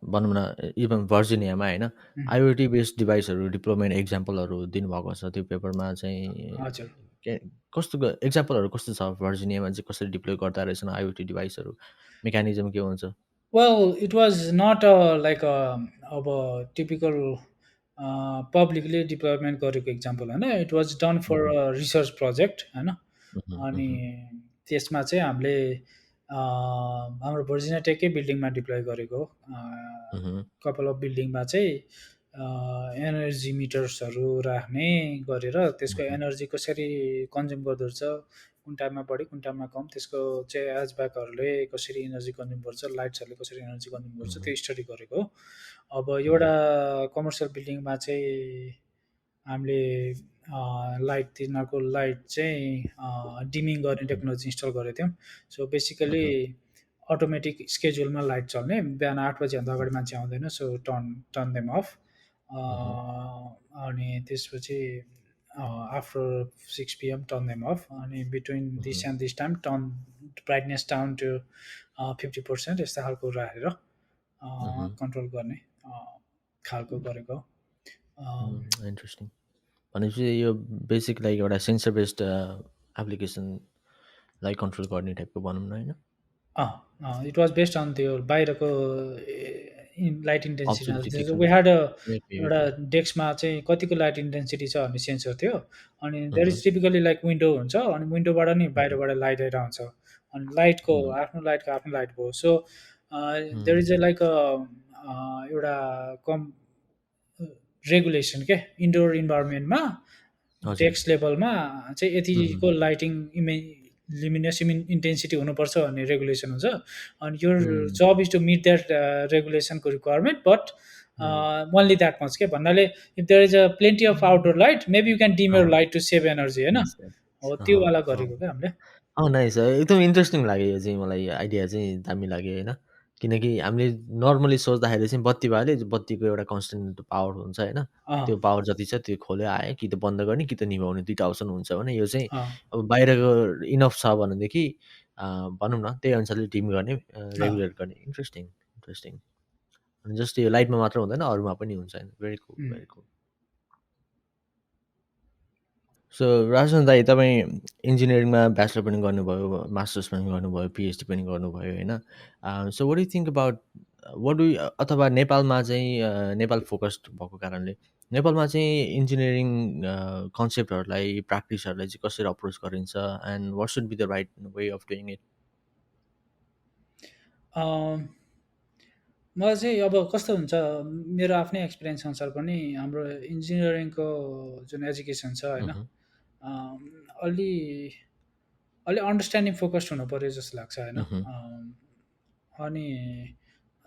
भनौँ न इभन भर्जिनियामा होइन उम्, आइओटी बेस्ड डिभाइसहरू डिप्लोमेन्ट एक्जाम्पलहरू दिनुभएको छ त्यो पेपरमा चाहिँ हजुर। के कस्तो एक्जाम्पलहरू कस्तो छ भर्जिनियामा चाहिँ कसरी डिप्लोय गर्दा रहेछन् आइओटी डिभाइसहरू मेकानिजम के हुन्छ Well, it was not like अब typical पब्लिकली डिप्लोइमेन्ट गरेको इक्जाम्पल होइन। It was done for hmm, research project होइन। मह्म, अनि मह्म, त्यसमा चाहिँ हामीले हाम्रो भर्जिनिया टेकै बिल्डिङमा डिप्लोय गरेको मह्म, कपाल अफ बिल्डिङमा चाहिँ एनर्जी मिटर्सहरू राख्ने गरेर त्यसको मह्म, एनर्जी कसरी कन्ज्युम गर्दो रहेछ कुन टाइममा बढी कुन टाइममा कम, त्यसको चाहिँ एचभ्याकहरूले कसरी इनर्जी कन्ज्युम गर्छ, लाइट्सहरूले कसरी इनर्जी कन्ज्युम गर्छ, Mhm. त्यो स्टडी गरेको हो। अब एउटा Mhm. कमर्सियल बिल्डिङमा चाहिँ हामीले लाइट, तिनीहरूको लाइट चाहिँ डिमिङ गर्ने Mhm. टेक्नोलोजी इन्स्टल गरेको थियौँ। So basically Mhm. अटोमेटिक स्केड्युलमा लाइट चल्ने, बिहान 8 बजीभन्दा अगाडि Mhm. मान्छे आउँदैन, so turn turn them off. Mhm. अनि त्यसपछि after 6 PM turn them off, अनि between this Mhm. And this time turn brightness down to 50%, यस्ता खालको राखेर Mhm. कन्ट्रोल गर्ने खालको गरेको हो। इन्ट्रेस्टिङ। भनेपछि यो बेसिक लाइक एउटा सेन्सर बेस्ड एप्लिकेसनलाई कन्ट्रोल गर्ने टाइपको भनौँ न होइन? इट वाज बेस्ड अन त्यो बाहिरको लाइट इन्टेन्सिटी। अब्जर्भेटिभ्सहरू। वी ह्याड ओके, एउटा ओके। डेस्कमा चाहिँ कतिको लाइट इन्टेन्सिटी छ भन्ने सेन्सर थियो। अनि there Mhm. Is typically like window हुन्छ, अनि विन्डोबाट नि Mhm. बाहिरबाट लाइट आएर आउँछ। अनि लाइटको Mhm. आफ्नो लाइट भयो। So there Mhm. Is a like एउटा कम रेगुलेसन के, इन्डोर इन्भाइरोमेन्टमा हजुर। डेस्क लेभलमा चाहिँ Mhm. यतिको लाइटिङ लिमिनेस इन्टेन्सिटी हुनुपर्छ भन्ने रेगुलेसन हुन्छ। अनि your Mhm. job is to meet that रेगुलेसनको requirement, but Mhm. Only that much के भन्नाले, if there is a plenty of outdoor light, maybe you can dim your uh, light to save energy होइन। यस, यस। हो त्यो अँ, वाला अँ। गरेको क्या हामीले। नाइस, एकदम इन्ट्रेस्टिङ लाग्यो यो चाहिँ मलाई, यो आइडिया चाहिँ दामी लाग्यो होइन? किनकि हामीले नर्मली सोच्दाखेरि चाहिँ बत्ती भयो भने बत्तीको एउटा कन्सटेन्ट पावर हुन्छ होइन? अँ त्यो पावर जति छ त्यो खोल्यो आयो, कि त बन्द गर्ने कि त निभाउने 2टा अप्सन हुन्छ भने, यो चाहिँ अँ अब बाहिरको इनफ छ भनेदेखि भनौँ न त्यही अनुसारले डिम गर्ने, अँ रेगुलेट गर्ने। Interesting, interesting. जस्ट यो लाइटमा मात्र हुँदैन, अरूमा पनि हुन्छ। भेरी कुल, उम्, भेरी कुल। सो राजन दाई, तपाईँ इन्जिनियरिङमा ब्याचलर पनि गर्नुभयो, मास्टर्स पनि गर्नुभयो, पिएचडी पनि गर्नुभयो होइन? So what do think about what do, अथवा नेपालमा चाहिँ नेपाल फोकस्ड भएको कारणले नेपालमा चाहिँ इन्जिनियरिङ कन्सेप्टहरूलाई, प्र्याक्टिसहरूलाई चाहिँ कसरी अप्रोच गरिन्छ, and what should be the right way of doing it? अँ, मलाई चाहिँ अब कस्तो हुन्छ, मेरो आफ्नै एक्सपिरियन्स अनुसार पनि हाम्रो इन्जिनियरिङको जुन एजुकेसन छ होइन, अलि अलि अन्डरस्ट्यान्डिङ फोकस्ड हुनु पऱ्यो जस्तो लाग्छ होइन। अनि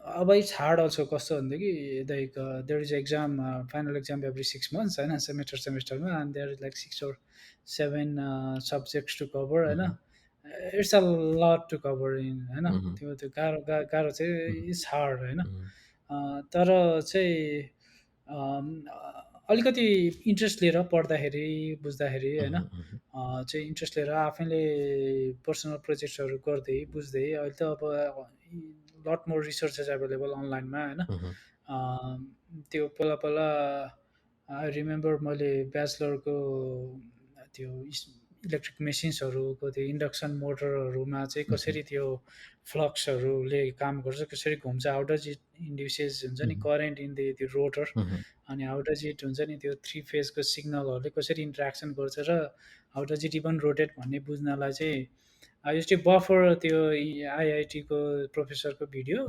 अब इट्स हार्ड अल्सो, कस्तो भनेदेखि like there is exam, final exam every 6 months होइन, सेमेस्टरमा, and there is like 6 or 7 subjects to cover होइन। It's a lot to cover in होइन। त्यो गाह्रो चाहिँ इट्स हार्ड होइन। तर चाहिँ अलिकति इन्ट्रेस्ट लिएर पढ्दाखेरि, बुझ्दाखेरि होइन, चाहिँ इन्ट्रेस्ट लिएर आफैले पर्सनल प्रोजेक्ट्सहरू गर्दै बुझ्दै, अहिले त अब लट मोर रिसोर्सेस एभाइलेबल अनलाइनमा होइन। त्यो पहिला पहिला आई रिमेम्बर मैले ब्याचलरको त्यो इलेक्ट्रिक मेसिन्सहरूको त्यो इन्डक्सन मोटरहरूमा चाहिँ कसरी त्यो फ्लक्सहरूले काम गर्छ, कसरी घुम्छ, हाउ डज इट इन्ड्युसेस हुन्छ नि करेन्ट इन त्यो रोटर, अनि हाउ डज इट हुन्छ नि त्यो 3 फेजको सिग्नलहरूले कसरी इन्ट्रेक्सन गर्छ, र how does it even rotate भन्ने बुझ्नलाई चाहिँ आई युज टु बफर त्यो आइआइटीको प्रोफेसरको भिडियो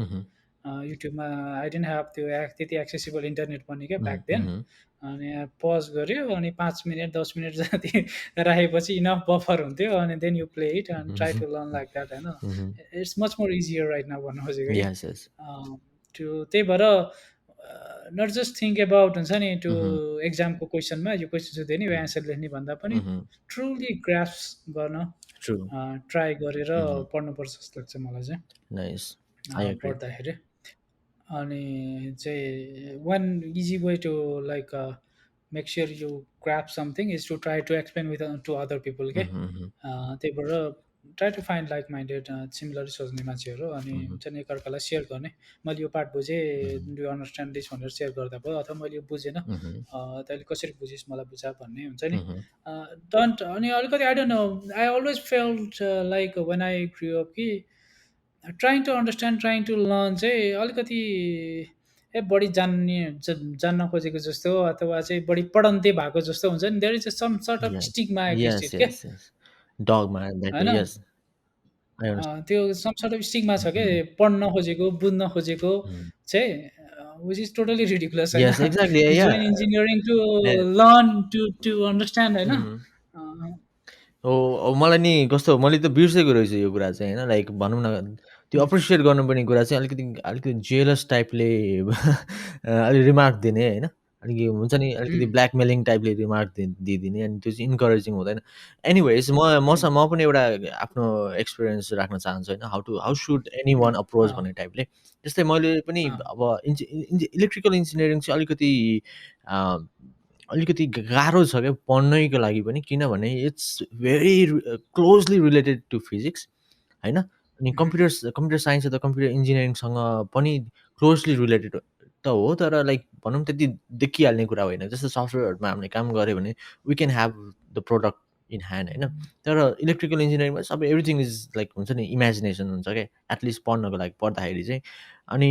युट्युबमा। आई डेन्ट ह्याभ त्यो त्यति एक्सेसिबल इन्टरनेट पनि क्या ब्याक देन। अनि पज गऱ्यो अनि 5 मिनट 10 मिनट जति राखेपछि इनफ बफर हुन्थ्यो, अनि then you play it and try to learn like that होइन। It's much more easier right now भन्नु खोजेको कि। यस, यस। त्यो त्यही भएर नट जस्ट थिङ्क एबाउट हुन्छ नि टु एक्जामको क्वेसनमा यो क्वेसन सोध्यो नि यो एन्सर लेख्ने भन्दा पनि ट्रुली ग्राफ्स गर्न ट्रु। ट्राई गरेर पढ्नुपर्छ जस्तो लाग्छ मलाई चाहिँ नाइस, आई एग्री। पढ्दाखेरि। अनि चाहिँ one easy way to like make sure you graph something is to try to explain with to other people के। त्यही भएर try to find like minded similar सोच्ने मान्छेहरू, अनि हुन्छ नि एकअर्कालाई सेयर गर्ने। मैले यो पार्ट बुझेँ, डु यु अन्डरस्ट्यान्ड दिस भनेर सेयर गर्दा भयो, अथवा मैले यो बुझेन तैँले कसरी बुझिस् मलाई बुझा भन्ने हुन्छ नि। डन्ट अनि अलिकति I don't know, I always felt like when I grew up कि trying to understand, trying to learn चाहिँ अलिकति बढी जान्न खोजेको जस्तो, अथवा चाहिँ बढी पढन्ते भएको जस्तो हुन्छ नि। There is some sort of yes, stigma against yes, it के यस, यस। डगमा द्याट, होइन। Yes, I understand. त्यो सम सर्ट अफ स्टिग्मा छ के, पढ्न खोजेको बुझ्न खोजेको चाहिँ, विच इज टोटली रिडिकुलस होइन। Yes, exactly, you yeah. Join engineering to learn to understand होइन। मलाई नि कस्तो मैले त बिर्सेको रहेछु यो कुरा चाहिँ होइन लाइक भनौँ न त्यो एप्रिसिएट गर्नुपर्ने कुरा चाहिँ अलिकति अलिकति जेलस टाइपले अलिक रिमार्क दिने होइन अलिकति हुन्छ नि अलिकति उम्, ब्ल्याकमेलिङ टाइपले रिमार्क दिइदिने अनि त्यो चाहिँ इन्करेजिङ हुँदैन एनिवेज म पनि एउटा आफ्नो एक्सपिरियन्स राख्न चाहन्छु होइन how should any one approach अँ, भन्ने टाइपले जस्तै मैले पनि अँ, अब इलेक्ट्रिकल इन्जिनियरिङ चाहिँ अलिकति गाह्रो छ क्या पढ्नैको लागि पनि किनभने it's very closely related to physics होइन अनि उम्, कम्प्युटर साइन्स अथवा कम्प्युटर इन्जिनियरिङसँग पनि क्लोजली रिलेटेड त हो तर लाइक भनौँ त्यति देखिहाल्ने कुरा होइन जस्तो सफ्टवेयरहरूमा हामीले काम गऱ्यो भने we can have the product in hand होइन तर इलेक्ट्रिकल इन्जिनियरिङमा सबै एभ्रिथिङ इज लाइक हुन्छ नि इमेजिनेसन हुन्छ क्या एटलिस्ट पढ्नको लागि पढ्दाखेरि चाहिँ अनि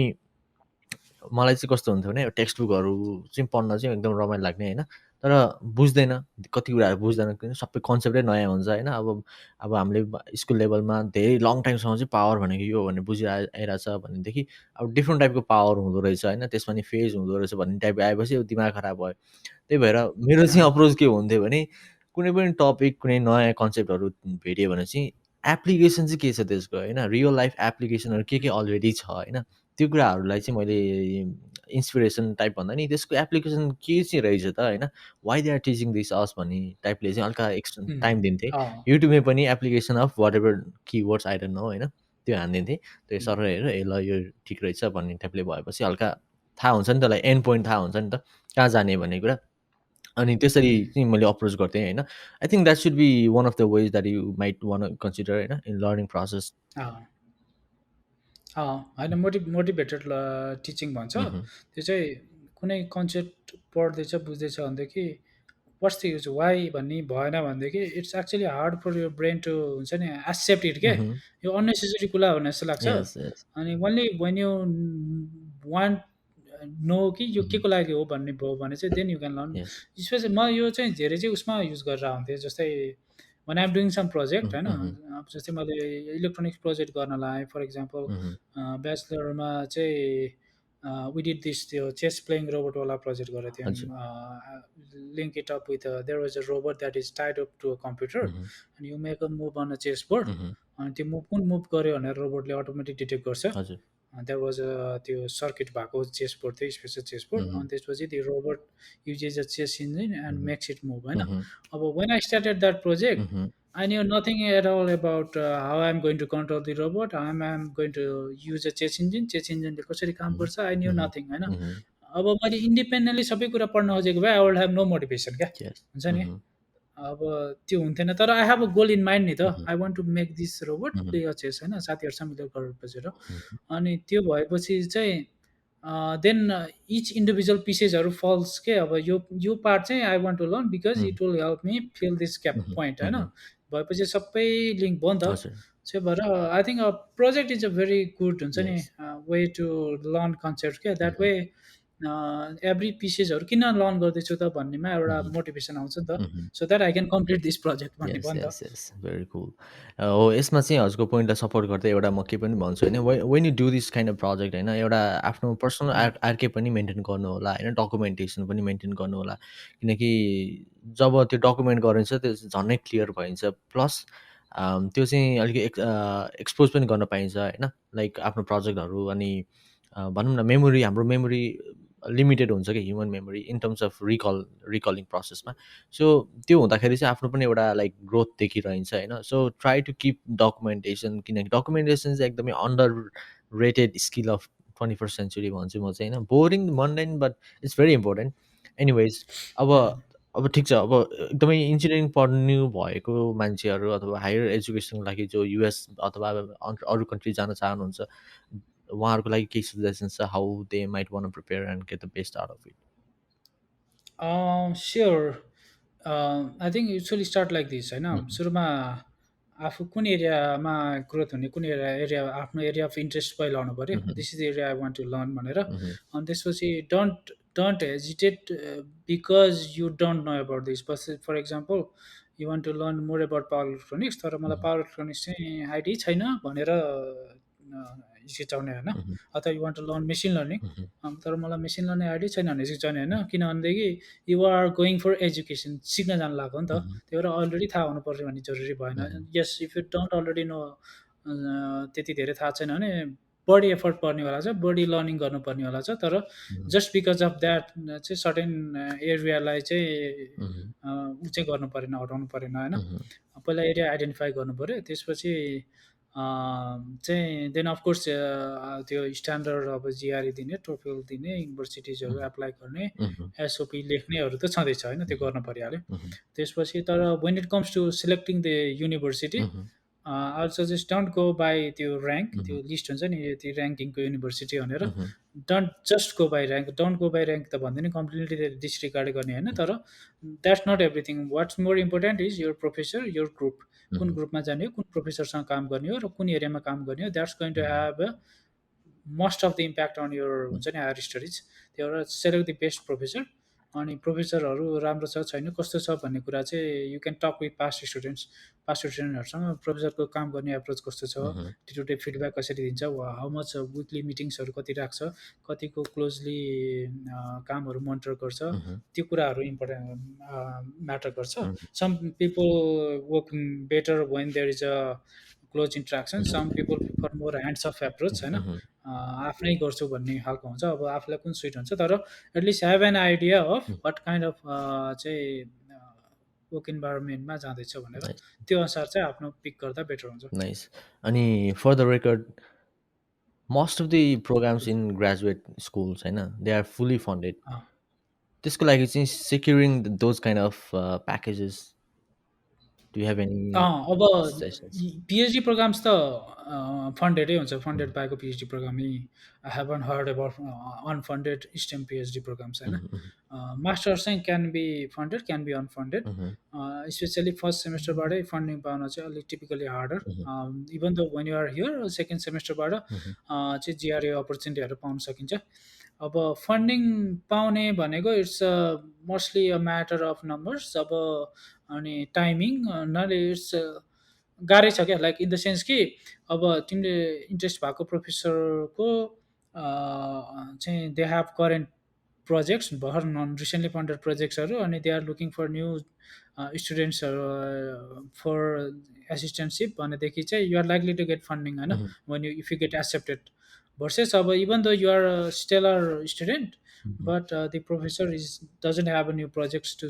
मलाई चाहिँ कस्तो हुन्थ्यो भने टेक्स्ट बुकहरू चाहिँ पढ्न चाहिँ एकदम रमाइलो लाग्ने होइन तर बुझ्दैन कति कुराहरू बुझ्दैन किन सबै कन्सेप्टै नयाँ हुन्छ होइन अब हामीले स्कुल लेभलमा धेरै लङ टाइमसम्म चाहिँ पावर भनेको यो भनेर आइरहेछ भनेदेखि अब डिफ्रेन्ट टाइपको पावर हुँदो रहेछ होइन त्यसमा नि फेज हुँदो रहेछ भन्ने टाइप आएपछि अब दिमाग खराब भयो त्यही भएर मेरो चाहिँ अँ, अप्रोच के हुन्थ्यो भने कुनै पनि टपिक कुनै नयाँ कन्सेप्टहरू भेट्यो भने चाहिँ एप्लिकेसन चाहिँ के छ त्यसको होइन रियल लाइफ एप्लिकेसनहरू के अलरेडी छ होइन त्यो कुराहरूलाई चाहिँ मैले इन्सपिरेसन टाइप भन्दा नि त्यसको एप्लिकेसन के चाहिँ रहेछ त होइन why they are teaching this us भन्ने टाइपले चाहिँ हल्का एक्स्ट्रा उम्, टाइम दिन्थेँ अँ, युट्युबमै पनि application of whatever keywords I don't know होइन त्यो हानिदिन्थेँ त्यो उम्, सर हेरेर ए ल यो ठिक रहेछ भन्ने टाइपले भएपछि हल्का थाहा हुन्छ नि त्यसलाई एन्ड पोइन्ट थाहा हुन्छ नि त कहाँ जाने भन्ने कुरा अनि त्यसरी उम्, चाहिँ मैले अप्रोच गर्थेँ होइन I think that should be one of the ways that you might one consider होइन इन लर्निङ प्रोसेस अँ, होइन मोटिभेटेड टिचिङ भन्छ त्यो चाहिँ कुनै कन्सेप्ट पढ्दैछ बुझ्दैछ भनेदेखि वाट्स द युज वाइ भन्ने भएन भनेदेखि it's actually hard for your brain to हुन्छ नि एक्सेप्ट इट के यो अननेसेसरी कुरा हो जस्तो लाग्छ यस यस अनि only when you want know कि यो के को लागि हो भन्ने भयो भने चाहिँ then you can learn yes specially म यो चाहिँ धेरै चाहिँ उसमा युज गरेर आउँथेँ जस्तै one I'm doing some project होइन अब जस्तै मैले इलेक्ट्रोनिक्स प्रोजेक्ट गर्न लगाएँ फर इक्जाम्पल ब्याचलरमा चाहिँ वी डिड दिस त्यो चेस प्लेइङ रोबोटवाला प्रोजेक्ट गरेको हजुर थियौँ link it up with there was a robot that is tied up to a computer अनि you make a move on a chess board अनि त्यो मुभ कुन मुभ गर्यो भनेर रोबोटले अटोमेटिक डिटेक्ट गर्छ हजुर देयर वाज अ त्यो सर्किट भएको चेस बोर्ड थियो स्पेसल चेस बोर्ड अनि त्यसपछि त्यो robot uses a chess engine and makes it move होइन अब when I started that project I knew nothing at all about how I'm going to control the robot, how I'm going to use a chess engine ले कसरी काम गर्छ आई न्यू नथिङ होइन अब मैले इन्डिपेन्डेन्टली सबै कुरा पढ्न खोजेको भए I would have no motivation क्या यस हुन्छ नि अब त्यो हुन्थेन तर I have a goal in mind नि त I want to make this robot play a chess होइन साथीहरूसँग मिलेर गरेर बसेर अनि त्यो भएपछि चाहिँ देन इच इन्डिभिजुअल पिसेसहरू फल्स के अब यो पार्ट चाहिँ I want to learn because it will help me fill this gap point होइन भएपछि सबै लिङ्क भयो नि त हजुर त्यही भएर I think project is a very good हुन्छ नि यस वे टु लर्न कन्सेप्ट क्या द्याट वे एभ्री पिसेसहरू किन लर्न गर्दैछु त भन्नेमा एउटा मोटिभेसन आउँछ नि त so that I can complete this project भन्ने यस भयो नि त यस यस भेरी कुल हो यसमा चाहिँ हजुरको पोइन्टलाई सपोर्ट गर्दै एउटा म के पनि भन्छु होइन when you do this kind of project होइन एउटा आफ्नो पर्सनल आर्के पनि मेन्टेन गर्नु होला होइन डकुमेन्टेसन पनि मेन्टेन गर्नु होला किनकि जब त्यो डकुमेन्ट गरिन्छ त्यो चाहिँ झन्नै क्लियर भइन्छ प्लस त्यो चाहिँ अलिकति एक्सपोज पनि गर्न पाइन्छ होइन लाइक आफ्नो प्रोजेक्टहरू अनि भनौँ न मेमोरी हाम्रो मेमोरी लिमिटेड हुन्छ कि human memory in terms of recalling प्रोसेसमा सो त्यो हुँदाखेरि चाहिँ आफ्नो पनि एउटा लाइक ग्रोथ देखिरहन्छ होइन so try to keep documentation किनकि डकुमेन्टेसन चाहिँ एकदमै underrated skill of 21st century भन्छु म चाहिँ होइन boring mundane but it's very important anyways अब अब ठिक छ अब एकदमै इन्जिनियरिङ पढ्नु भएको मान्छेहरू अथवा हायर एजुकेसनको लागि जो युएस अथवा अरू कन्ट्री जान चाहनुहुन्छ उहाँहरूको लागि केही सजेसन्स छ how they might want prepare and get the best out of it sure I think usually start like this होइन सुरुमा आफू कुन एरियामा ग्रोथ हुने कुन एरिया आफ्नो एरिया अफ इन्ट्रेस्ट पहिला लाउनु पऱ्यो this is the area I want to learn भनेर अनि त्यसपछि don't hesitate because you don't know about this बस for example you want to learn more about power electronics तर मलाई पावर इलेक्ट्रोनिक्स चाहिँ आइडिया छैन भनेर हिचकिचाउने होइन, Mhm. अथवा you want to learn machine learning, Mhm. तर मलाई मेसिन लर्निङ आइडिया छैन भने हिचकिचाउने होइन, किनभनेदेखि युआर गोइङ फर एजुकेसन, सिक्न जानु लाग्यो नि त, Mhm. त्यही भएर अलरेडी थाहा हुनुपर्ने भन्ने जरुरी भएन। Mhm. Yes, if you don't already no, त्यति धेरै थाहा छैन भने बढी एफर्ट पर्नेवाला छ, बढी लर्निङ गर्नुपर्नेवाला छ, तर Mhm. Just because of that चाहिँ सर्टेन एरियालाई चाहिँ Mhm. ऊ चाहिँ गर्नु परेन, हटाउनु परेन होइन। Mhm. पहिला एरिया आइडेन्टिफाई गर्नु पऱ्यो, त्यसपछि चाहिँ देन अफकोर्स त्यो स्ट्यान्डर्ड अब जिआरई दिने, टोफेल दिने, युनिभर्सिटिजहरू Mhm. एप्लाई गर्ने, Mhm. एसओपी लेख्नेहरू त छँदैछ होइन, त्यो Mhm. गर्न परिहाल्यो। Mhm. त्यसपछि तर when it comes to selecting the university, Mhm. I suggest don't go by त्यो ऱ्याङ्क, त्यो Mhm. लिस्ट हुन्छ नि त्यो ऱ्याङ्किङको युनिभर्सिटी भनेर, Mhm. Don't just go by rank, don't go by rank त भन्दैन, कम्प्लिटली डिसरिगार्ड गर्ने होइन, तर that's not everything, what's more important is your professor, your group, कुन Mhm. ग्रुपमा जाने हो, कुन प्रोफेसरसँग काम गर्ने हो, र कुन एरियामा काम गर्ने हो, that's going to Mhm. Have a most of the impact on your हुन्छ नि हायर स्टडिज। त्यही भएर सेलेक्ट द बेस्ट प्रोफेसर, अनि प्रोफेसरहरू राम्रो छ छैन कस्तो छ भन्ने कुरा चाहिँ you can talk with past स्टुडेन्टहरूसँग, प्रोफेसरको काम गर्ने एप्रोच कस्तो छ, Mhm. Day to day feedback कसरी दिन्छ, हाउ मच विकली मिटिङ्सहरू कति राख्छ, कतिको क्लोजली कामहरू मोनिटर गर्छ, Mhm. त्यो कुराहरू इम्पोर्टेन्ट म्याटर गर्छ। Mhm. Some people work better when there is a close interaction, some people prefer more hands off approach होइन, Mhm. आफ्नै गर्छु भन्ने खालको हुन्छ, अब आफूलाई कुन सुइट हुन्छ, तर at least have an idea of Mhm. What kind of चाहिँ वर्क इन्भाइरोमेन्टमा जाँदैछ भनेर, Nice. त्यो अनुसार चाहिँ आफ्नो पिक गर्दा बेटर हुन्छ। Nice. अनि for the record, most of the programs in graduate schools, होइन, they are fully funded. अँ, त्यसको लागि चाहिँ securing those kind of packages, do you have any अब suggestions? पिएचडी प्रोग्राम्स त फन्डेडै हुन्छ, फन्डेड Mhm. पाएको पिएचडी प्रोग्रामै। I haven't heard about unfunded STEM PhD programs होइन। Mhm. Mhm. मास्टर्स चाहिँ can be funded, can be unfunded, Mhm. Especially first सेमेस्टरबाटै फन्डिङ पाउन चाहिँ अलिक typically harder, Mhm. Even the when you're here second सेमेस्टरबाट Mhm. चाहिँ जिआरए अपर्च्युनिटीहरू पाउन सकिन्छ। अब फन्डिङ पाउने भनेको it's mostly a matter of numbers, अब अनि टाइमिङ, नट इट्स गाह्रै छ क्या, लाइक इन द सेन्स कि अब तिमीले इन्ट्रेस्ट भएको प्रोफेसरको चाहिँ दे हेभ करेन्ट प्रोजेक्ट्स, भर्खर नन रिसेन्टली फन्डेड प्रोजेक्ट्सहरू, अनि they are looking for new स्टुडेन्ट्सहरू फर एसिस्टेन्टसिप भनेदेखि चाहिँ you're likely to get funding होइन, Mhm. when you if you get accepted, versus अब even though you are a stellar student Mhm. but the professor is doesn't have a new projects to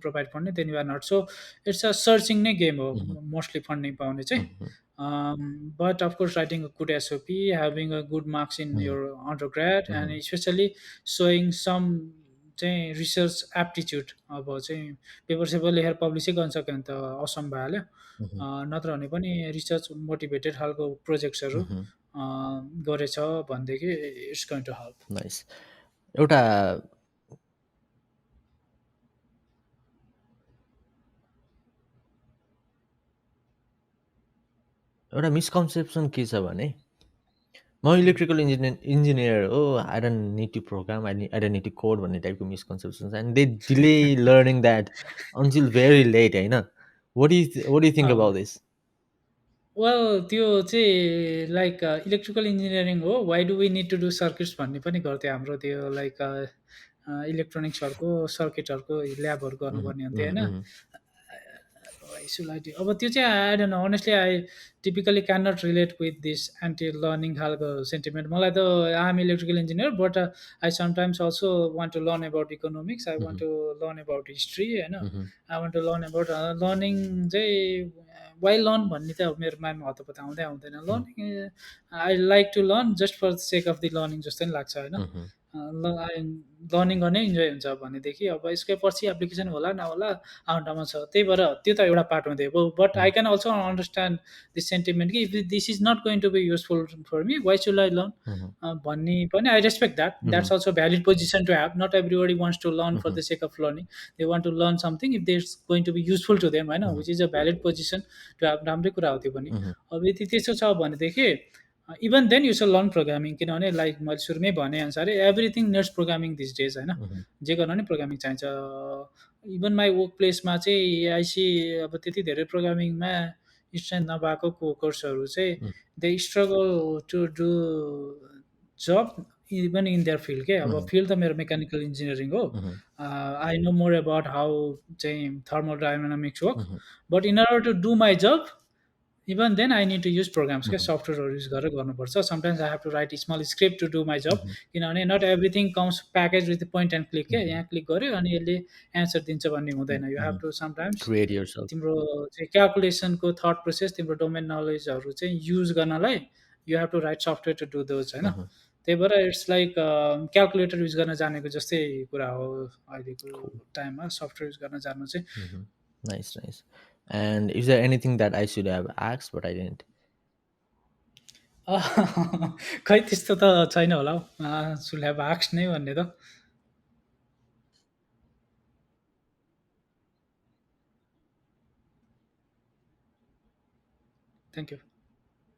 provide funding, then you are not, so it's a searching नै गेम हो Mhm. मोस्टली फन्डिङ पाउने चाहिँ। Mhm. But of course writing a good SOP, having a good marks in Mhm. your undergrad, and Mhm. especially showing some चाहिँ रिसर्च एप्टिच्युड, अब चाहिँ पेपर सेपर लेखेर पब्लिसै गर्न सक्यो भने त असम भइहाल्यो, Mhm. नत्र भने पनि रिसर्च मोटिभेटेड खालको प्रोजेक्ट्सहरू Mhm. गरेछ भनेदेखि it's going to help. Nice. एउटा एउटा मिसकन्सेप्सन के छ भने, म इलेक्ट्रिकल इन्जिनियर हो, I don't need to program, I don't need to code भन्ने टाइपको मिसकन्सेप्सन छ, and they delay learning that until very late होइन। What you think about this? Well त्यो चाहिँ लाइक इलेक्ट्रिकल इन्जिनियरिङ हो, why do we need to do circuits भन्ने पनि गर्थ्यो हाम्रो, त्यो लाइक इलेक्ट्रोनिक्सहरूको सर्किटहरूको ल्याबहरू गर्नुपर्ने हुन्थ्यो होइन। सुलाइटी अब त्यो चाहिँ I don't know, honestly I typically can not relate with this anti learning खालको सेन्टिमेन्ट। मलाई त I am electrical engineer, but I sometimes also want to learn about economics, I want to learn about history होइन, I want to learn about learning चाहिँ वाइ लर्न भन्ने चाहिँ अब मेरो माइन्डमा हतपत आउँदै आउँदैन। Learning I like to learn just for the sake of the learning जस्तो नि लाग्छ होइन। लर्निङ गर्ने इन्जोय हुन्छ भनेदेखि अब यसकै पछि एप्लिकेसन होला नहोला आउन्टामा छ, त्यही भएर त्यो त एउटा पार्ट हुँदै हो, but I can also understand this sentiment कि if this is not going to be useful for me, why should I learn भन्ने पनि I respect that, that's also valid position to have. Not everybody wants to learn for the sake of learning, they want to learn something if they is going to be useful to them होइन, which is a valid position to have, राम्रै कुरा हो त्यो पनि। अब यदि त्यसो छ भनेदेखि even then you should learn programming, किनभने लाइक मैले सुरुमै भने अनुसारै everything needs programming these days होइन, जे गर्न नि प्रोग्रामिङ चाहिन्छ। इभन माई वर्क प्लेसमा चाहिँ आइसी अब त्यति धेरै प्रोग्रामिङमा स्ट्रेन्थ नभएको कोर्सहरू चाहिँ Mhm. They struggle to do job even in their field के अब Mhm. फिल्ड त मेरो मेकानिकल इन्जिनियरिङ हो Mhm. I know more about how चाहिँ thermal dynamics work Mhm. But in order to do my job even then I need to use programs क्या Mhm. सफ्टवेयरहरू युज गरेर गर्नुपर्छ sometimes I have to write small script to do my job Mhm. किनभने not everything comes package with point and click के Mhm. यहाँ क्लिक गऱ्यो अनि यसले एन्सर दिन्छ भन्ने हुँदैन you have Mhm. To sometimes Create yourself. तिम्रो चाहिँ क्यालकुलेसनको थट प्रोसेस तिम्रो डोमेन नलेजहरू चाहिँ युज गर्नलाई you have to write software to do those होइन Mhm. त्यही भएर इट्स लाइक क्यालकुलेटर युज गर्न जानेको जस्तै कुरा हो अहिलेको Cool. टाइममा सफ्टवेयर युज गर्न जान्नु चाहिँ Mhm. Nice, nice. And is there anything that I should have asked but I didn't? खै त्यस्तो त छैन होला हौ सुल हेभ आक्स नै भन्ने त थ्याङ्क यू